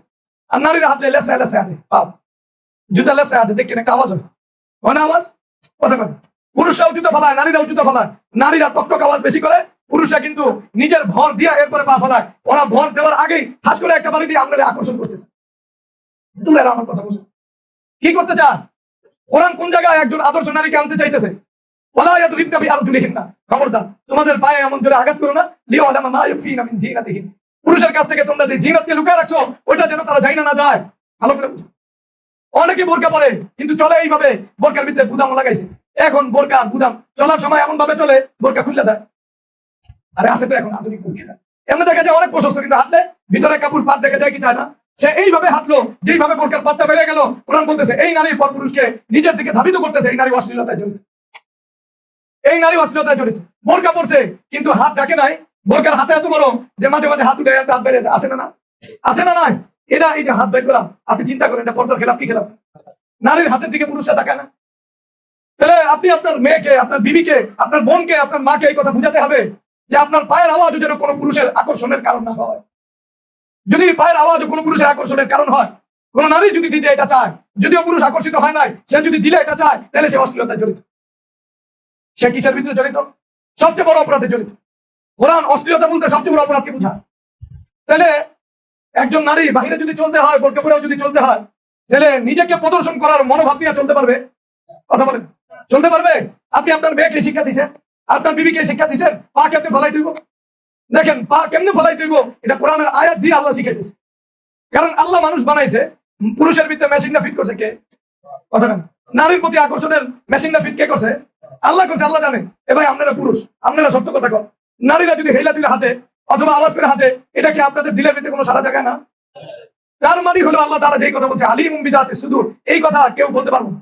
আর নারীরা হাঁটলে লেসায় লেসায় হাঁটে, পাও জুতা লেসায় হাঁটে, দেখেন একটা আওয়াজ হয়, হয় না আওয়াজ? কথা কথা। পুরুষরাও জুতা ফেলায়, নারীরাও জুতা ফেলায়। নারীরা টকটক আওয়াজ বেশি করে, পুরুষরা কিন্তু নিজের ভর দিয়ে এরপরে পা ফেলায়। ওরা ভর দেওয়ার আগেই হাস করে একটা বাড়ি দিয়ে আপনারা আকর্ষণ করতেছে। দূরের আমার কথা বুঝে কি করতে চান? কোরআন কোন জায়গায় একজন আদর্শ নারীকে আনতে চাইতেছে? খবরদার, তোমাদের পায়ে এমন জোরে আঘাত করো না, লিয়ালামা মা ইউখফিনা মিন জিনাতিহিন, পুরুষের কাছ থেকে তোমরা যে জিনাতকে লুকিয়ে রাখছো, ওইটা যেন তারা জানা না যায়। ভালো করে বুঝো। অনেকে বোরকা পরে, কিন্তু চলে এইভাবে, বোরকার ভিতরে বুদাম লাগাইছে। এখন বোরকা বুদাম চলার সময় এমন ভাবে চলে, বোরকা খুলে যায়। আরে আছে তো এখন আধুনিক বোরকা, এমনি দেখা যায় অনেক প্রশস্ত, কিন্তু হাঁটলে ভিতরে কাপড় পাত দেখা যায় কি যায় না। সে এইভাবে হাঁটলো, যেইভাবে বোরকার পাতটা বেড়ে গেল, কোরআন বলতেছে এই নারী পরপুরুষকে নিজের দিকে ধাবিত করতেছে, এই নারী অশ্লীলতায় জড়িত, এই নারী অশ্লীলতায় জড়িত। বোরকা পড়ছে কিন্তু হাত ঢাকে নাই, বোরকার হাতে এত বড় যে মাঝে মাঝে হাত উঠে হাত বেড়ে আসে না, আসে না নাই? এটা এই যে হাত বের করা, আপনি চিন্তা করেন এটা পর্দার খেলাফ কি খেলাফ? নারীর হাতের দিকে পুরুষরা তাকায় না। তাহলে আপনি আপনার মেয়েকে, আপনার বিবিকে, আপনার বোনকে, আপনার মাকে এই কথা বুঝাতে হবে যে আপনার পায়ের আওয়াজও যেন কোনো পুরুষের আকর্ষণের কারণ না হয়। যদি পায়ের আওয়াজও কোনো পুরুষের আকর্ষণের কারণ হয়, কোন নারী যদি দিতে এটা চায়, যদিও পুরুষ আকর্ষিত হয় নাই, সে যদি দিলে এটা চায়, তাহলে সে অশ্লীলতায় জড়িত। সে কিসের ভিতরে জড়িত? সবচেয়ে বড় অপরাধে জড়িত। কোরআন অশ্লীলতা বলতে সবচেয়ে বড় অপরাধকে বোঝায়। তাহলে একজন নারী বাহিরে যদি চলতে হয়, বোরকা পরেও যদি চলতে হয়, তাহলে নিজেকে প্রদর্শন করার মনোভাব নিয়ে চলতে পারবে? কথা বলেন, চলতে পারবে? আপনি আপনার মেয়েকে শিক্ষা দিচ্ছেন, আপনার বিবিকে শিক্ষা দিচ্ছেন, পা কেমনে ফলাই দিব? দেখেন পা কেমনে ফলাই দিব, এটা কোরআনের আয়াত দিয়ে আল্লাহ শিখাইতেছে। কারণ আল্লাহ মানুষ বানাইছে, পুরুষের ভিতরে মেশিনটা ফিট করছে কে? কথা না, নারীর প্রতি আকর্ষণের মেশিনটা ফিট কে করছে? আল্লাহ করছে, আল্লাহ জানে। এ ভাই আপনারা পুরুষ, আপনারা সত্য কথা কন, নারীরা যদি হেলা তুলে হাঁটে অথবা আওয়াজ করে হাঁটে, এটা কি আপনাদের দিলের ভিতরে কোনো সারা জায়গায় না? তার মানে হলো আল্লাহ তাআলা যেই কথা বলছে আলিমুম বিদাতিস সুদূর, এই কথা কেউ বলতে পারবো না।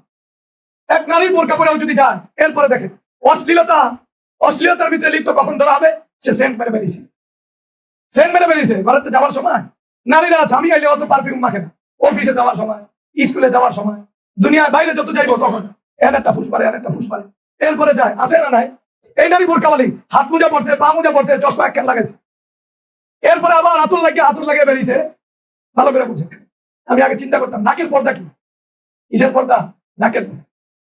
এক নারী বোরকা পরেও যদি যায়, এরপরে দেখেন অশ্লীলতার ভিতরে লিপ্ত কখন ধরা হবে? সে সেন্ট মেরে বেরিয়েছে, সেন্ট মেরে বেরিয়েছে। ঘরেতে যাওয়ার সময় নারীরা স্বামী আইলে অত পারফিউম মাখে না, অফিসে যাওয়ার সময়, স্কুলে যাওয়ার সময়, দুনিয়ার বাইরে যত যাইবো তখন এর একটা ফুস মারে, এর একটা ফুস মারে, এরপরে যায়, আসে না নাই? এই নারী বোরকাওয়ালি হাত মোজা পড়ছে, পা মোজা পড়ছে, চশমা এক লাগাইছে, এরপরে আবার আতুর লাগিয়ে বেরিয়েছে। ভালো করে বুঝে, আমি আগে চিন্তা করতাম নাকের পর্দা কি, কিসের পর্দা?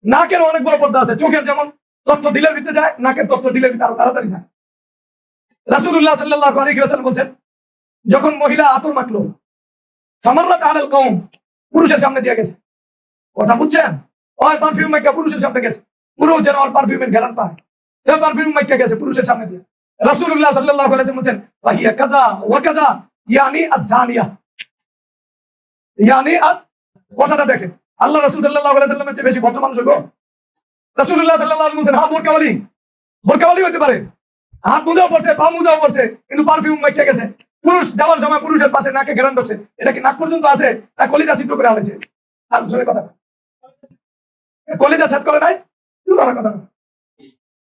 নাকের অনেক বড় পর্দা আছে। চোখের যেমন তথ্য দিলের ভিতরে যায়, নাকের তথ্য দিলের ভিতরে আরো তাড়াতাড়ি যায়। রাসূলুল্লাহ সাল্লাল্লাহু আলাইহি ওয়াসাল্লাম বলছেন, যখন মহিলা আতর মাখলো, ফামাররাত আলাল কওম, পুরুষের সামনে দিয়ে গেছে। কথা বুঝছেন? ওই পারফিউম মাইকা পুরুষের সামনে গেছে, পুরুষ যেন ওর পারফিউমের ঘ্রাণ পায়, পারফিউম মাইকা গেছে পুরুষের সামনে দিয়ে। রাসূলুল্লাহ সাল্লাল্লাহু আলাইহি ওয়াসাল্লাম বলেন ফাহিয়া কাযা ওয়া কাযা, ইয়ানি আয-যানিয়া, ইয়ানি আজ, কথাটা দেখেন, আল্লাহ রাসূল সাল্লাল্লাহু আলাইহি ওয়াসাল্লামের চেয়ে বেশি ভদ্র মানুষ গো। রাসূলুল্লাহ সাল্লাল্লাহু আলাইহি ওয়াসাল্লাম বলেন হ্যাঁ বোরকাওয়ালি হতে পারে, হাত মোজাও পড়ছে, পা মোজাও পড়ছে, কিন্তু পারফিউম মাইকে গেছে। পুরুষ যাওয়ার সময় পুরুষের পাশে নাকে ঘেরান ঢুকছে, এটা কি নাক পর্যন্ত আছে, তা কলিজা ছিদ্র করে আলেছে। আর জোরে কথা, কলিজা সেট করে নাই, দুরার কথা।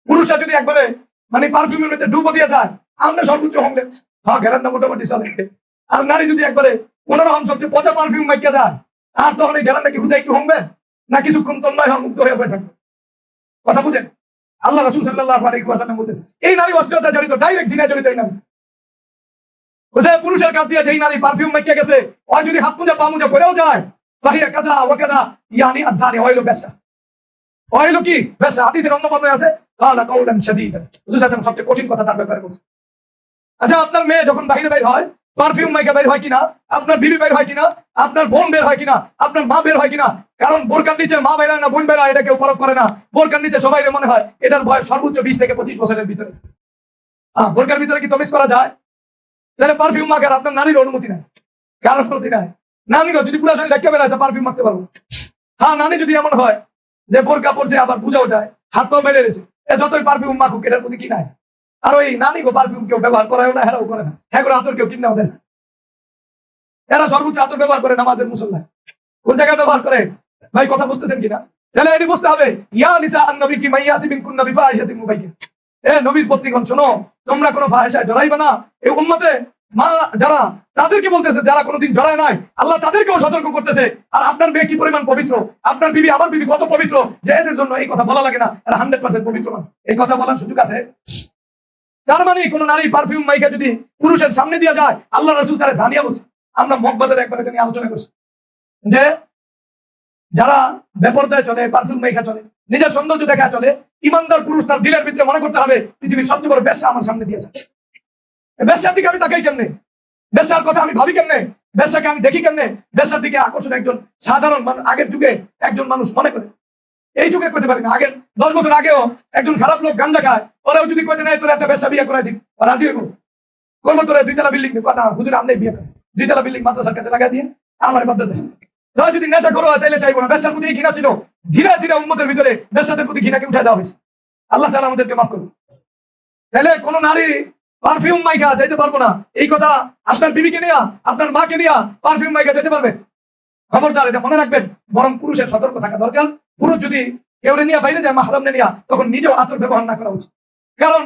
পুরুষরা যদি একবারে মানে পারফিউমের মধ্যে ডুবো দিয়ে যায়, আমরা সর্বোচ্চ হংলে হ্যাঁ ঘেরানটা মোটামুটি চলে। আর নারী যদি একবারে কোনোরকম সবচেয়ে পচা পারফিউম মাইকে যায়, আর তখন এই ঘেরানটা কি হুদা একটু হংবে না কিছুক্ষণ তন্ময় হয়ে মুক্ত হয়ে বয়ে থাকবে। কথা বুঝেন? আল্লাহ রাসূল সাল্লাল্লাহু আলাইহি ওয়াসাল্লাম বলতেছে এই নারী অশ্লীলতা জড়িত, ডাইরেক্ট জিনায় জড়িত। এই নারী বুঝে পুরুষের কাছ দিয়ে যেই নারী পারফিউম মাইকে গেছে, ওই যদি হাত মুজা পা মুজা পড়েও যায়, ফাহিয়া কাযা ওয়া কাযা, ইয়ানি আয-যানি, ওইলো বেশ্যা। ওইলো কি বেশ্যা? হাদিসের অন্য বর্ণনায় আছে কালা কাউলান শাদীদান, হুজুর সাল্লাল্লাহু সবচেয়ে কঠিন কথা তার ব্যাপারে বলছে। আচ্ছা, আপনার মেয়ে যখন বাইরে বের হয়, পারফিউম মাইকা বের হয় কিনা, আপনার বিবি বের হয় কিনা, আপনার বোন বের হয় কিনা, আপনার মা বের হয় কিনা? কারণ বোরকার নিচে মা বের হয় না বোন বের হয়, এটা কেউ পরখ করে না। বোরকার নিচে সবাই মনে হয় এটার বয়স সর্বোচ্চ 20 থেকে 25 বছরের ভিতরে। বোরকার ভিতরে কি তমিজ করা যায়? তাহলে পারফিউম মাখার আপনার নারীর অনুমতি নাই, কারোর অনুমতি নাই। নারীরও যদি পুরো শরীর লেখা বের হয় তা পারফিউম মাখতে পারবো। হ্যাঁ, নারী যদি এমন হয় যে বোরকা পরছে আবার বুঝাও যায়, হাত পা বেড়ে রয়েছে, যতই পারফিউম মাখুক এটার প্রতি কি নাই। আর ওই নানি গো পারফিউম কেউ ব্যবহার করাও না, হেরাও করে না, হ্যাঁ করে আতর কেউ কিনেও দেয় না। এরা সর্বোচ্চ আতর ব্যবহার করে নামাজের মুসল্লায়। কোন জায়গায় ব্যবহার করে ভাই, কথা বুঝতেছেন কিনা? তাহলে এটি বুঝতে হবে, ইয়া নিসা আন-নবী কি মাইয়াতি মিনকুন্না বিফাহিশাতিন মুবাইয়িনা, এ নবীর পত্নীগণ শোনো, তোমরা কোনো ফাহিশায় জড়াইবে না। এই উম্মতে মা যারা, তাদেরকে বলতেছে যারা কোনোদিন জড়ায় নাই, আল্লাহ তাদেরকেও সতর্ক করতেছে। আর আপনার মেয়ে কি পরিমাণ পবিত্র, আপনার বিবি আমার বিবি কত পবিত্র যে এদের জন্য এই কথা বলা লাগে না, এরা 100% পবিত্র না, এই কথা বলার সুযোগ আছে? তার মানে কোন নারী পারফিউম মাইকা যদি পুরুষের সামনে দিয়ে যায়, আল্লাহ রাসূল তারা জানিয়ে বলছে। আমরা মগবাজারে একবার এটা নিয়ে আলোচনা করছি যে যারা বেপরদায় চলে, পারফিউম মাইকা চলে, নিজের সৌন্দর্য দেখা চলে, ইমানদার পুরুষ তার দিলের ভিতরে মনে করতে হবে পৃথিবীর সবচেয়ে বড় বেশ্যা আমার সামনে দিয়ে যায়। বেশ্যার দিকে আমি তাকাই কেমনে, বেশ্যার কথা আমি ভাবি কেমনে, বেশ্যাকে আমি দেখি কেমনে, বেশ্যার দিকে আকর্ষণ একজন সাধারণ মানুষ আগের যুগে একজন মানুষ মনে করে, এই যুগে করতে পারি না। আগের 10 বছর আগেও একজন খারাপ লোক গাঞ্জা খায়, ওরাও যদি কইতে নাই তোর একটা বেশ্যা বিয়ে করাই দিন, রাজি হইব? করবো তোরা 2 তলা বিল্ডিং কথা হুজুর আমনে বিয়ে করে 2 তলা বিল্ডিং মাদ্রাসার কাছে লাগাই দিয়ে আমার বাধ্য দেয়। তোরা যদি নেশা করো তাইলে চাইবো না। বেশ্যার প্রতি ঘৃণা ছিল, ধীরে ধীরে উম্মতের ভিতরে বেশ্যাদের প্রতি ঘৃণাকে উঠাই দেওয়া হয়েছে। আল্লাহ তাআলা আমাদেরকে মাফ করুন। তাহলে কোন নারী পারফিউম মাইকা যাইতে পারবো না, এই কথা আপনার বিবিকে নিয়া, আপনার মাকে নিয়া পারফিউম মাইকা যেতে পারবেন? খবরদার, এটা মনে রাখবেন। বরং পুরুষের সতর্ক থাকা দরকার। পুরুষ যদি কেউ নিয়ে বাইরে যায়, মাহরাম নিয়ে, তখন নিজেও আতর ব্যবহার না করা উচিত। কারণ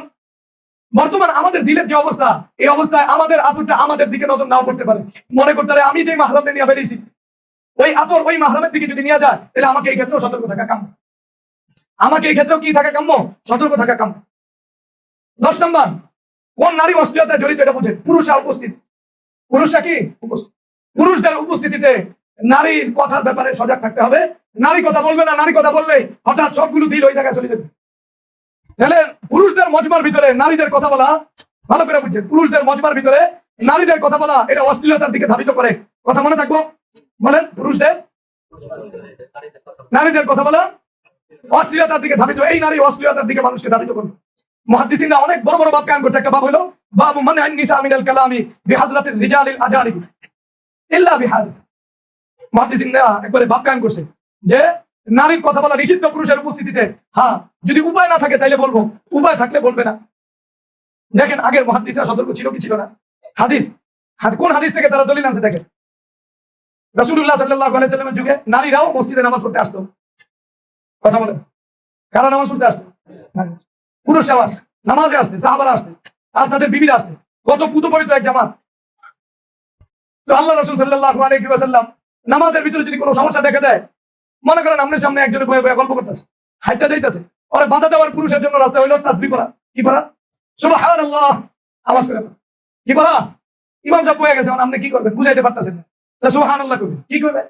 বর্তমান আমাদের দিলের যে অবস্থা, এই অবস্থায় আমাদের আতরটা আমাদের দিকে নজর নাও করতে পারে। মনে করতে পারে আমি যে মাহরাম নিয়ে বেরিয়েছি, ওই আতর ওই মাহরামের দিকে যদি নিয়ে যায়, তাহলে আমাকে এই ক্ষেত্রেও সতর্ক থাকা কাম্য। আমাকে এই ক্ষেত্রেও কি থাকা কাম্য? সতর্ক থাকা কাম্য। 10 নম্বর, কোন নারী অশ্লীলতায় জড়িত এটা বুঝেন? পুরুষরা উপস্থিত। পুরুষরা কি উপস্থিত? পুরুষদের উপস্থিতিতে নারীর কথার ব্যাপারে সজাগ থাকতে হবে। নারী কথা বলবে না, নারী কথা বললে হঠাৎ সবগুলো দিল ওই জায়গায় চলে যাবে। তাহলে পুরুষদের মজমার ভিতরে নারীদের কথা বলা, ভালো করে বুঝছেন, পুরুষদের মজমার ভিতরে নারীদের কথা বলা এটা অশ্লীলতার দিকে ধাবিত করে। কথা মনে থাকবো, বলেন, পুরুষদের নারীদের কথা বলা অশ্লীলতার দিকে ধাবিত। এই নারী অশ্লীলতার দিকে মানুষকে ধাবিত করবে। মুহাদ্দিসিনরা অনেক বড় বড় বাব কায়েম করছে। একটা বাব হলো বাবু মানআন নিসা মিনাল কালামি বিহাজরাতির রিজালিল আজারিব ইল্লা বিহাদাত। মুহাদ্দিসিনরা একবারে বাব কায়েম করছে যে নারীর কথা বলা নিষিদ্ধ পুরুষের উপস্থিতিতে। হ্যাঁ, যদি উপায় না থাকে তাইলে বলবো, উপায় থাকলে বলবে না। দেখেন আগের মুহাদ্দিসরা সতর্ক ছিল কি ছিল না? হাদিস, কোন হাদিস থেকে তারা দলিল আনছে দেখেন। রাসূলুল্লাহ সাল্লাল্লাহু আলাইহি ওয়াসাল্লামের যুগে নারীরাও মসজিদে নামাজ পড়তে আসতো। কথা বলেন, কারা নামাজ পড়তে আসতো? পুরুষরা নামাজে আসতে, সাহাবারা আসতে, আর তাদের বিবিরা আসতে। কত পুত পবিত্র এক জামাত। তো আল্লাহ রাসূল সাল্লাল্লাহু আলাইহি ওয়াসাল্লাম নামাজের ভিতরে যদি কোনো সমস্যা দেখা দেয়, মনে করেন আমাদের সামনে একজনে বয়ে বয়ে গল্প করতেছে, হাইটটা যাইতেছে, ওরে বাধা দেওয়ার পুরুষের জন্য রাস্তা হইলো তাসবিহ পড়া। কি পড়া? সুবহানাল্লাহ আওয়াজ করে কি পড়া? ইমাম সাহেব বয়ে গেছে, আপনি কি করবেন? বুঝাইতে পারতেছেন না, তা সুবহানাল্লাহ করবেন, কি করবে?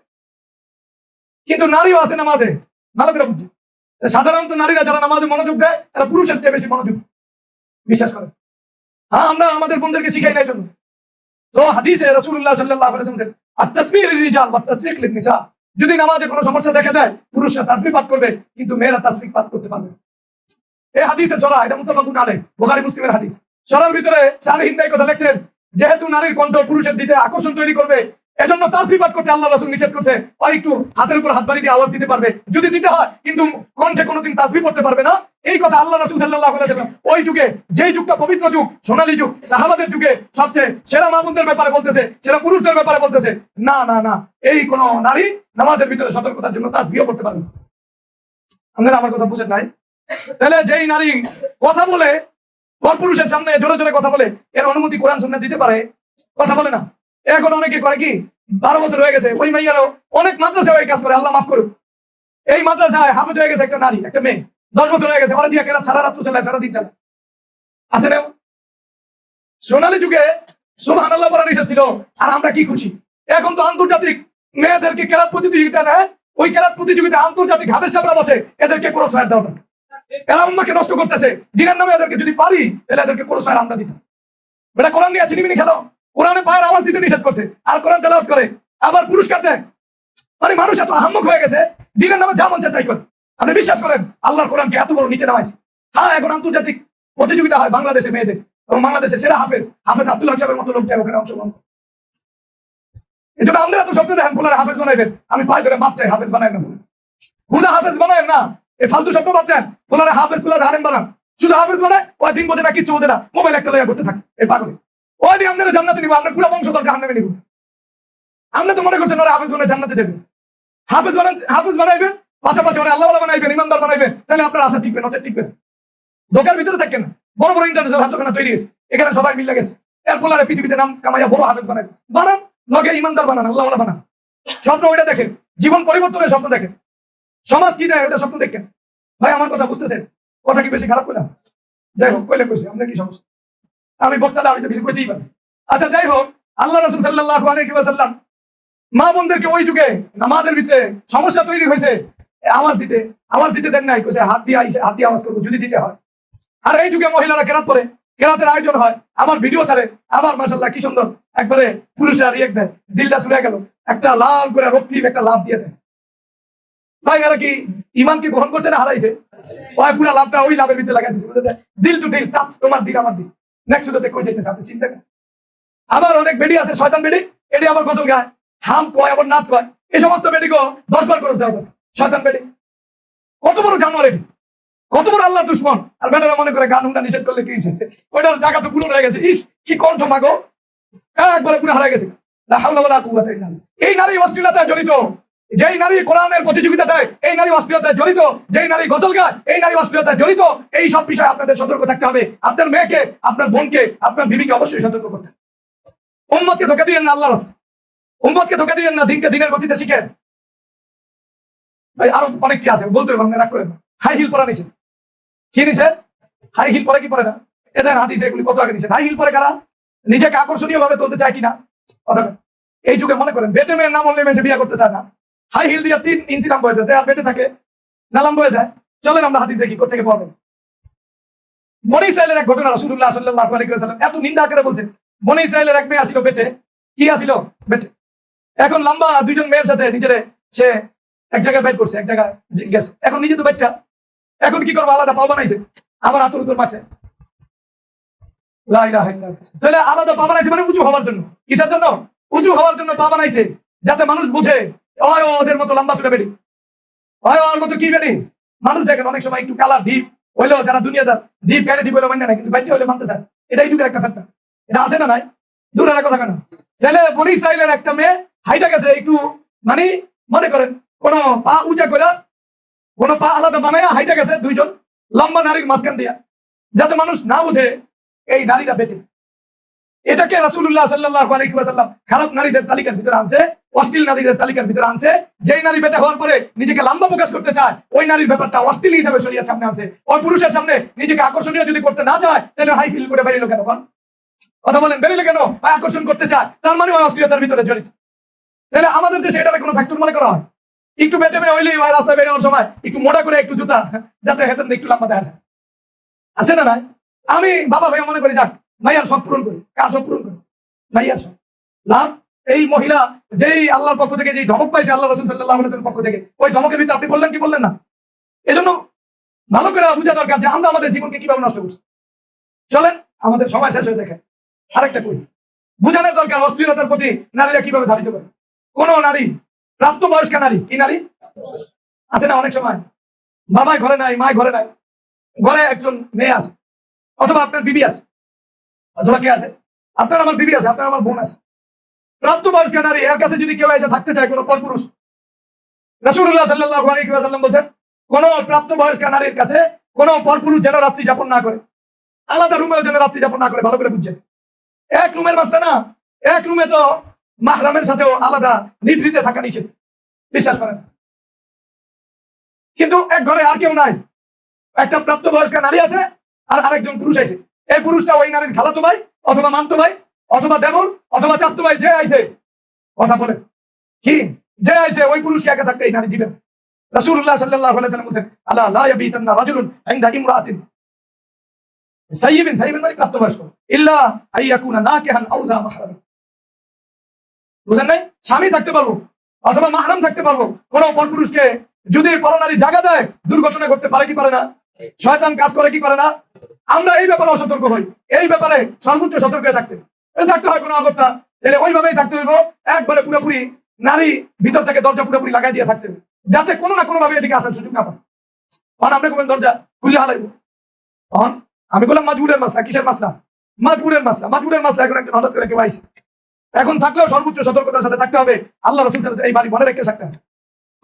কিন্তু নারীও আছে নামাজে, ভালো করে বুঝছে। সাধারণত নারীরা যারা নামাজে মনোযোগ দেয়, তারা পুরুষের চেয়ে বেশি মনোযোগ বিশ্বাস করে। হ্যাঁ, আমরা আমাদের বোনদেরকে শিখাই নাই জন্য। তো হাদিসে রাসূলুল্লাহ সাল্লাল্লাহু আলাইহি ওয়াসাল্লাম বলেন আত-তাসবিহ লির-রিজাল ওয়া তাসফিক লিন-নিসা। যদি নামাজে কোনো সমস্যা দেখা দেয়, পুরুষরা তাসবিহ পাঠ করবে, কিন্তু মেয়েরা তাসফিক পাঠ করতে পারবে। এই হাদিসের সরা, এটা মুত্তাফাকুন আলাইহি, বুখারী মুসলিমের হাদিস। সরার ভিতরে শারহিন এই কথা লিখছেন, যেহেতু নারীর কণ্ঠ পুরুষের দিতে আকর্ষণ তৈরি করবে, এজন্য তাসবিহ পাঠ করতে আল্লাহ রাসূল নিষেধ করছে। ওই একটু হাতের উপর হাত বাড়িয়ে দিয়ে আওয়াজ দিতে পারবে যদি দিতে হয়, কিন্তু কণ্ঠে কোনোদিন তাসবিহ পড়তে পারবে না। এই কথা আল্লাহ রাসূল সাল্লাল্লাহু আলাইহি ওয়াসাল্লাম ওই যুগে, যেই যুগটা পবিত্র যুগ, সোনালী যুগ, সাহাবাদের যুগে সবচেয়ে সেরা মা বোনদের ব্যাপারে বলতেছে, সেরা পুরুষদের ব্যাপারে বলতেছে, না না না, এই কোন নারী নামাজের ভিতরে সতর্কতার জন্য তাসবিহ পড়তে পারবে। আপনারা আমার কথা বুঝেন নাই? তাহলে যেই নারী কথা বলে পরপুরুষের সামনে জোরে জোরে কথা বলে, এর অনুমতি কোরআন সুন্নাহ দিতে পারে? কথা বলে না। এখন অনেকে করে কি, 12 বছর হয়ে গেছে, ওই মাইয়ারও অনেক মাদ্রাসায় ওই কাজ করে, আল্লাহ মাফ করুক। এই মাদ্রাসায় হাফেজ হয়ে গেছে একটা নারী, একটা মেয়ে, 10 বছর হয়ে গেছে, ওরা দিয়ে কেরাত সারা রাত্র চালায়, সারাদিন চালায়। আছে না? সোনালী যুগে সুবহানাল্লাহ পড়া নিষেধ ছিল, আর আমরা কি খুশি। এখন তো আন্তর্জাতিক মেয়েদেরকে কেরাত প্রতিযোগিতা নেয়, ওই কেরাত প্রতিযোগিতা আন্তর্জাতিক হাফেজ সাহেবরা বসে, এদেরকে ক্রস ফায়ার দেওয়া দরকার। এরা উম্মাহকে নষ্ট করতেছে, দিনের নামে এদেরকে যদি পারি তাহলে এদেরকে ক্রস ফায়ার আমরা দিতাম। বেটা কোরআন নিয়ে চিনিমিনি খেলো, কোরআনে পায়ের আওয়াজ দিতে নিষেধ করছে, আর কোরআন তেলাওয়াত করে, আবার পুরস্কার দেয়। মানে মানুষ এত আহাম্মক হয়ে গেছে, দিনের নামে যা মন চায় তাই করে। আপনি বিশ্বাস করেন আল্লাহর কোরআনকে এত বড় নিচে নামাইছে? হ্যাঁ, এখন আন্তর্জাতিক প্রতিযোগিতা হয় বাংলাদেশে মেয়েদের, এবং বাংলাদেশের সেরা হাফেজ আব্দুল হক সাহেবের মতো লোক যায় ওখানে অংশগ্রহণ। এই জন্য আপনারা তো স্বপ্ন দেখেন পোলারে হাফেজ বানাইবেন, আমি পায়ে ধরে মাফ চাই, হাফেজ বানাই না, হুদা হাফেজ বানায় না। এই ফালতু স্বপ্ন বাদ দেন, পোলারে হাফেজ প্লাস আলেম বানান। শুধু হাফেজ বানায়, ওই দিন বোঝে না, কিচ্ছু বোঝে না, মোবাইল একটা লইয়া করতে থাকে এই পাগলে। ওই দিন আপনারা জান্নাতে নিব, আপনার পুরো বংশধর জাহান্নামে নিব। আপনি তো মনে করছেন ওরা হাফেজ বানায় জান্নাতে যাবেন। হাফেজ বানাইবেন, পাশাপাশি ওরা আল্লাহ বানাইবেন, ইমানদার বানাইবেন, তাহলে আপনার আশা টিকবে, নজর টিকবে। দোকার ভিতরে থাকেন না, বড় বড় ইন্টারন্যাশনাল হাফেজখানা তৈরি হয়েছে, এখানে সবাই মিলে গেছে। এর পোলারে পৃথিবীতে নাম কামাইয়া বড় হাফেজ বানাবেন, বানান, লগে ইমানদার বানান, আল্লাহ বানান। স্বপ্ন ওইটা দেখেন, জীবন পরিবর্তনের স্বপ্ন দেখেন, সমাজ কি দেয় ওটা স্বপ্ন দেখেন। ভাই আমার কথা বুঝতেছেন? কথা কি বেশি খারাপ করলাম? যাই হোক, কইলে কইছি, আপনার কি সমস্যা? আমি বক্তাটা, আমি তো কিছু কইতেই পারি। আচ্ছা যাই হোক, আল্লাহ রাসূল সাল্লাল্লাহু আলাইহি ওয়াসাল্লাম মা বোনদেরকে ওই যুগে নামাজের ভিতরে সমস্যা তৈরি হয়েছে, আওয়াজ দিতে দেন নাই, কইছে হাত দিয়ে আওয়াজ করবো যদি দিতে হয়। আর এই যুগে মহিলারা কেরাত পড়ে, কেরাতের আয়োজন হয়, আবার ভিডিও ছাড়ে, আবার মাশাআল্লাহ কি সুন্দর একবারে পুরুষরা রিয়েক্ট দেয়, দিলটা ছুড়ে গেল, একটা লাল করে রক্তিম একটা লাভ দিয়ে দেয়। ভাই এরা কি ইমানকে গ্রহণ করছে না হারাইছে? ওই পুরো লাভটা ওই লাভের ভিতরে লাগাই দিচ্ছে, বুঝলেন? দিল টু দিল টাচ, তোমার দিল আমার দিল, নেক্সট ভিডিওতে কই যাইতেছে আপনি চিন্তা করেন। আবার অনেক বেডি আছে শয়তান বেডি, এটি আবার গজল গায়, হাম কয় আবার নাচ কয়, এই সমস্ত বেডিকে 10 বার করে দেওয়া শয়তান বেডি। কত বড় জানোয়ার এটি, কত বড় আল্লাহ দুশ্মন। আর বেটারা মনে করে গান হুঙ্গা নিষেধ করলে কি হয়েছে, ওইটার জায়গা তো পুরো হয়ে গেছে। ইস কি কণ্ঠ মাগো, একবারে পুরো হারা গেছে। লা হাওলা ওয়ালা কুওয়াতা ইল্লা বিল্লাহ। এই নারী অশ্লীলতায় জড়িত, যেই নারী কোরআনের প্রতিযোগিতা দেয়, এই নারী অশ্লীলতায় জড়িত, যেই নারী গজল গায়, এই নারী অশ্লীলতায় জড়িত। এই সব বিষয়ে আপনাদের সতর্ক থাকতে হবে। আপনার মেয়েকে, আপনার বোনকে, আপনার বিবিকে অবশ্যই সতর্ক করতে হবে। উম্মতকে ধোঁকা দিবেন না, আল্লাহর রাস্তায় উম্মতকে ধোঁকা দিবেন না, দিনকে দিনের গতিতে শিখেন। ভাই আরো অনেকটি আছে, বলতে হবে, আপনি রাগ করেন না। হাই হিল পরা নিষেধ। কি নিষেধ? হাই হিল পরে কি পরে না? এদের হাদিসে এগুলি কত আগে নিষেধ। হাই হিল পরে কারা? নিজেকে আকর্ষণীয় ভাবে তুলতে চায় কিনা। এই যুগে মনে করেন বেটে মেয়ের নাম হলে মেয়ে বিয়ে করতে চায় না, হাই হিল দিয়ে 3 ইঞ্চি লম্বা হয়ে যায়, আর বেটে থাকে না লম্বা হয়ে যায়। চলেন আমরা হাদিস দেখি কোথেকে পাবেন। বনি ইসরাইলের এক ঘটনা রাসূলুল্লাহ সাল্লাল্লাহু আলাইহি ওয়াসাল্লাম এত নিন্দা আকারে বলছেন। বনি ইসরাইলের এক মেয়ে আসিল বেটে, কি আসিল বেটে, এখন লম্বা 2 জন মেয়ের সাথে নিজেরে সে এক জায়গায় বাইর করছে, এক জায়গায় গেছে, এখন নিজে তো বেটটা, এখন কি করবো, আলাদা পা বানাইছে, আবার আতর উতর মারছে। লা ইলাহা ইল্লাল্লাহ। তাহলে আলাদা পা বানাইছে মানে উঁচু হওয়ার জন্য। কিসের জন্য? উঁচু হওয়ার জন্য পা বানাইছে, যাতে মানুষ বুঝে ওই ওদের মতো লম্বা চুলে বেডি, ওই ওর মতো কি বেডি। মানুষ দেখেন অনেক সময় একটু কালার ডিপ হইলেও, যারা দুনিয়াদার ডিপ গায়ে ডিপ হইলেও মানে না, কিন্তু বাইটে হইলে মানতে চায়। এটাই যুগের একটা ফেতনা, এটা আছে না নাই? দূরের কথা কেন। তাহলে বনি ইসরাইলের একটা মেয়ে হাইটা গেছে একটু, মানে মনে করেন কোন পা উঁচা করে, কোন পা আলাদা বানায় হাইটা গেছে 2 জন লম্বা নারীর মাঝখান দিয়া, যাতে মানুষ না বুঝে এই নারীটা বেটে। এটাকে রাসূলুল্লাহ সাল্লাল্লাহু আলাইহি ওয়াসাল্লাম খারাপ নারীদের তালিকার ভিতরে আনছে, অশ্লীল নারীদের তালিকার ভিতরে আনছে। যেই নারী বেটে হওয়ার পরে নিজেকে লম্বা প্রকাশ করতে চায়, ওই নারীর ব্যাপারটা অশ্লীল হিসাবে শরীয়ত সামনে আনছে। ওই পুরুষের সামনে নিজেকে আকর্ষণীয় যদি করতে না চায়, তাহলে হাই ফিল করে বেরিয়ে কেন? কথা বলেন, বেরিয়ে কেন? আকর্ষণ করতে চায়, তার মানে ওই অশ্লীলতার ভিতরে জড়িত। তাহলে আমাদের দেশে এটার কোনো ফ্যাক্টর মনে করা হয়? একটু বেটে মেয়ে হইলেই ওই রাস্তায় বেরোনোর সময় একটু মোটা করে একটু জুতা, যাতে হেতেন একটু লম্বা দেখা যায়। আছে না নাই? আমি বাবা ভাইয়া মনে করি যাক মাইয়ার সব পূরণ করি। কার সব পূরণ করি? মাইয়ার সব। লাভ এই মহিলা যেই আল্লাহর পক্ষ থেকে যেই ধমক পাইছে আল্লাহ রাসূল সাল্লাল্লাহু আলাইহি ওয়াসাল্লামের পক্ষ থেকে, ওই ধমকের ভিতরে আপনি বললেন কি বললেন না? এজন্য ভালো করে বোঝা দরকার যে আমরা আমাদের জীবনকে কিভাবে নষ্ট করছি। চলেন আমাদের সময় শেষ হয়ে যায়। আরেকটা কই, বুঝানোর দরকার অশ্লীলতার প্রতি নারীরা কিভাবে ধাবিত করে। কোন নারী, প্রাপ্তবয়স্ক নারী, কি নারী আছে না, অনেক সময় বাবাই ঘরে নাই, মায় ঘরে নাই, ঘরে একজন মেয়ে আছে, অথবা আপনার বিবি আছে, অথবা কে আছে, আপনার আমার বিবি আছে, আপনার আমার বোন আছে, প্রাপ্তবয়স্ক নারী, এর কাছে যদি কেউ এসে থাকতে চায়, কোনো পরপুরুষ, রাসূলুল্লাহ সাল্লাল্লাহু আলাইহি ওয়াসাল্লাম বলেন, কোন প্রাপ্তবয়স্ক নারীর কাছে কোন পরপুরুষ যেন রাত্রি যাপন না করে, আলাদা রুমেও যেন রাত্রি যাপন না করে। ভালো করে বুঝছেন, এক রুমের মাসলা না, এক রুমে তো মাহরামের সাথেও আলাদা নিভৃতে থাকা নিষেধ, বিশ্বাস করেন। কিন্তু এক ঘরে আর কেউ নাই, একটা প্রাপ্তবয়স্ক নারী আছে আর আরেকজন পুরুষ আছে। এই পুরুষটা ওই নারীর খালাতো ভাই, অথবা মামতো ভাই, অথবা দেবর, অথবা চাচতো ভাই, যে আইছে, কথা বলেন কি, যে আইছে ওই পুরুষকে একা থাকতে এই নারী দিবেন। রাসূলুল্লাহ সাল্লাল্লাহু আলাইহি ওয়াসাল্লাম বলেন, আলা লা ইয়াবিতান্না রাজুলুন ইনদা ইমরাআতিন, সাইয়িবিন, সাইয়িবিন মানে প্রাপ্তবয়স্ক, ইল্লা আইয়াকুনা নাকিহান আও যা মাহরাম। বুঝেন নাই? স্বামী থাকতে পারবো অথবা মাহরাম থাকতে পারবো, কোন পরপুরুষকে যদি পরনারী জায়গা দেয়, দুর্ঘটনা করতে পারে কি পারে না, শয়তান কাজ করে কি করে না। আমরা এই ব্যাপারে অসতর্ক হই, এই ব্যাপারে সর্বোচ্চ সতর্ক হয়ে থাকতে হয়। কোনো অগত্যা তাহলে ওইভাবেই থাকতে হইব, একবারে পুরোপুরি নারী ভিতর থেকে দরজা পুরোপুরি লাগাই দিয়ে থাকতে হবে, যাতে কোনো না কোনো ভাবে এদিকে আসার সুযোগ না পায়। আমরা কোন দরজা খুলে হালাইবো, আমি বললাম মাজবুরের মাসলা, কিসের মাসলা, মাজবুরের মাসলা, মাজবুরের মাসলা। এখন একজন হঠাৎ করে কেউ আইছে, এখন থাকলেও সর্বোচ্চ সতর্কতার সাথে থাকতে হবে। আল্লাহ রাসূল সাল্লাল্লাহু আলাইহি ওয়াসাল্লাম এই বাড়ি মনে রেখে থাকতে হবে,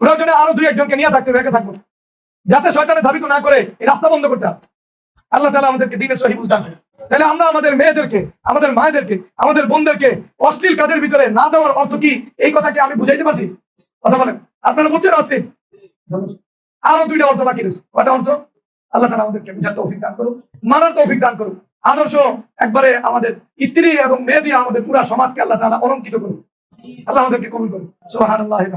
প্রয়োজনে আরো দুই একজনকে নিয়ে থাকতে হবে, একা থাকবো, যাতে শয়তানে ধাবিত না করে এই রাস্তা বন্ধ করতে হবে। আল্লাহ তাআলা আমাদেরকে দ্বীনের সহি বুঝ দান করেন। তাহলে আমরা আমাদের মেয়েদেরকে, আমাদের মায়েদেরকে, আমাদের বোনদেরকে অশ্লীল কাজের ভিতরে না দেওয়ার অর্থ কি, এই কথাকে আমি বুঝাইতে পারছি? কথা বলেন, আপনারা বুঝছেন অশ্লীল? আরো দুইটা অর্থ বাকি রয়েছে। কয়টা অর্থ? আল্লাহ তাআলা আমাদেরকে বুঝার তৌফিক দান করুন, মানার তৌফিক দান করুন। আদর্শ একবারে আমাদের স্ত্রী এবং মেয়ে দিয়ে আমাদের পুরা সমাজকে আল্লাহ তাআলা অলঙ্কিত করুন। আল্লাহ আমাদেরকে কবুল করুন। সুবহানাল্লাহি।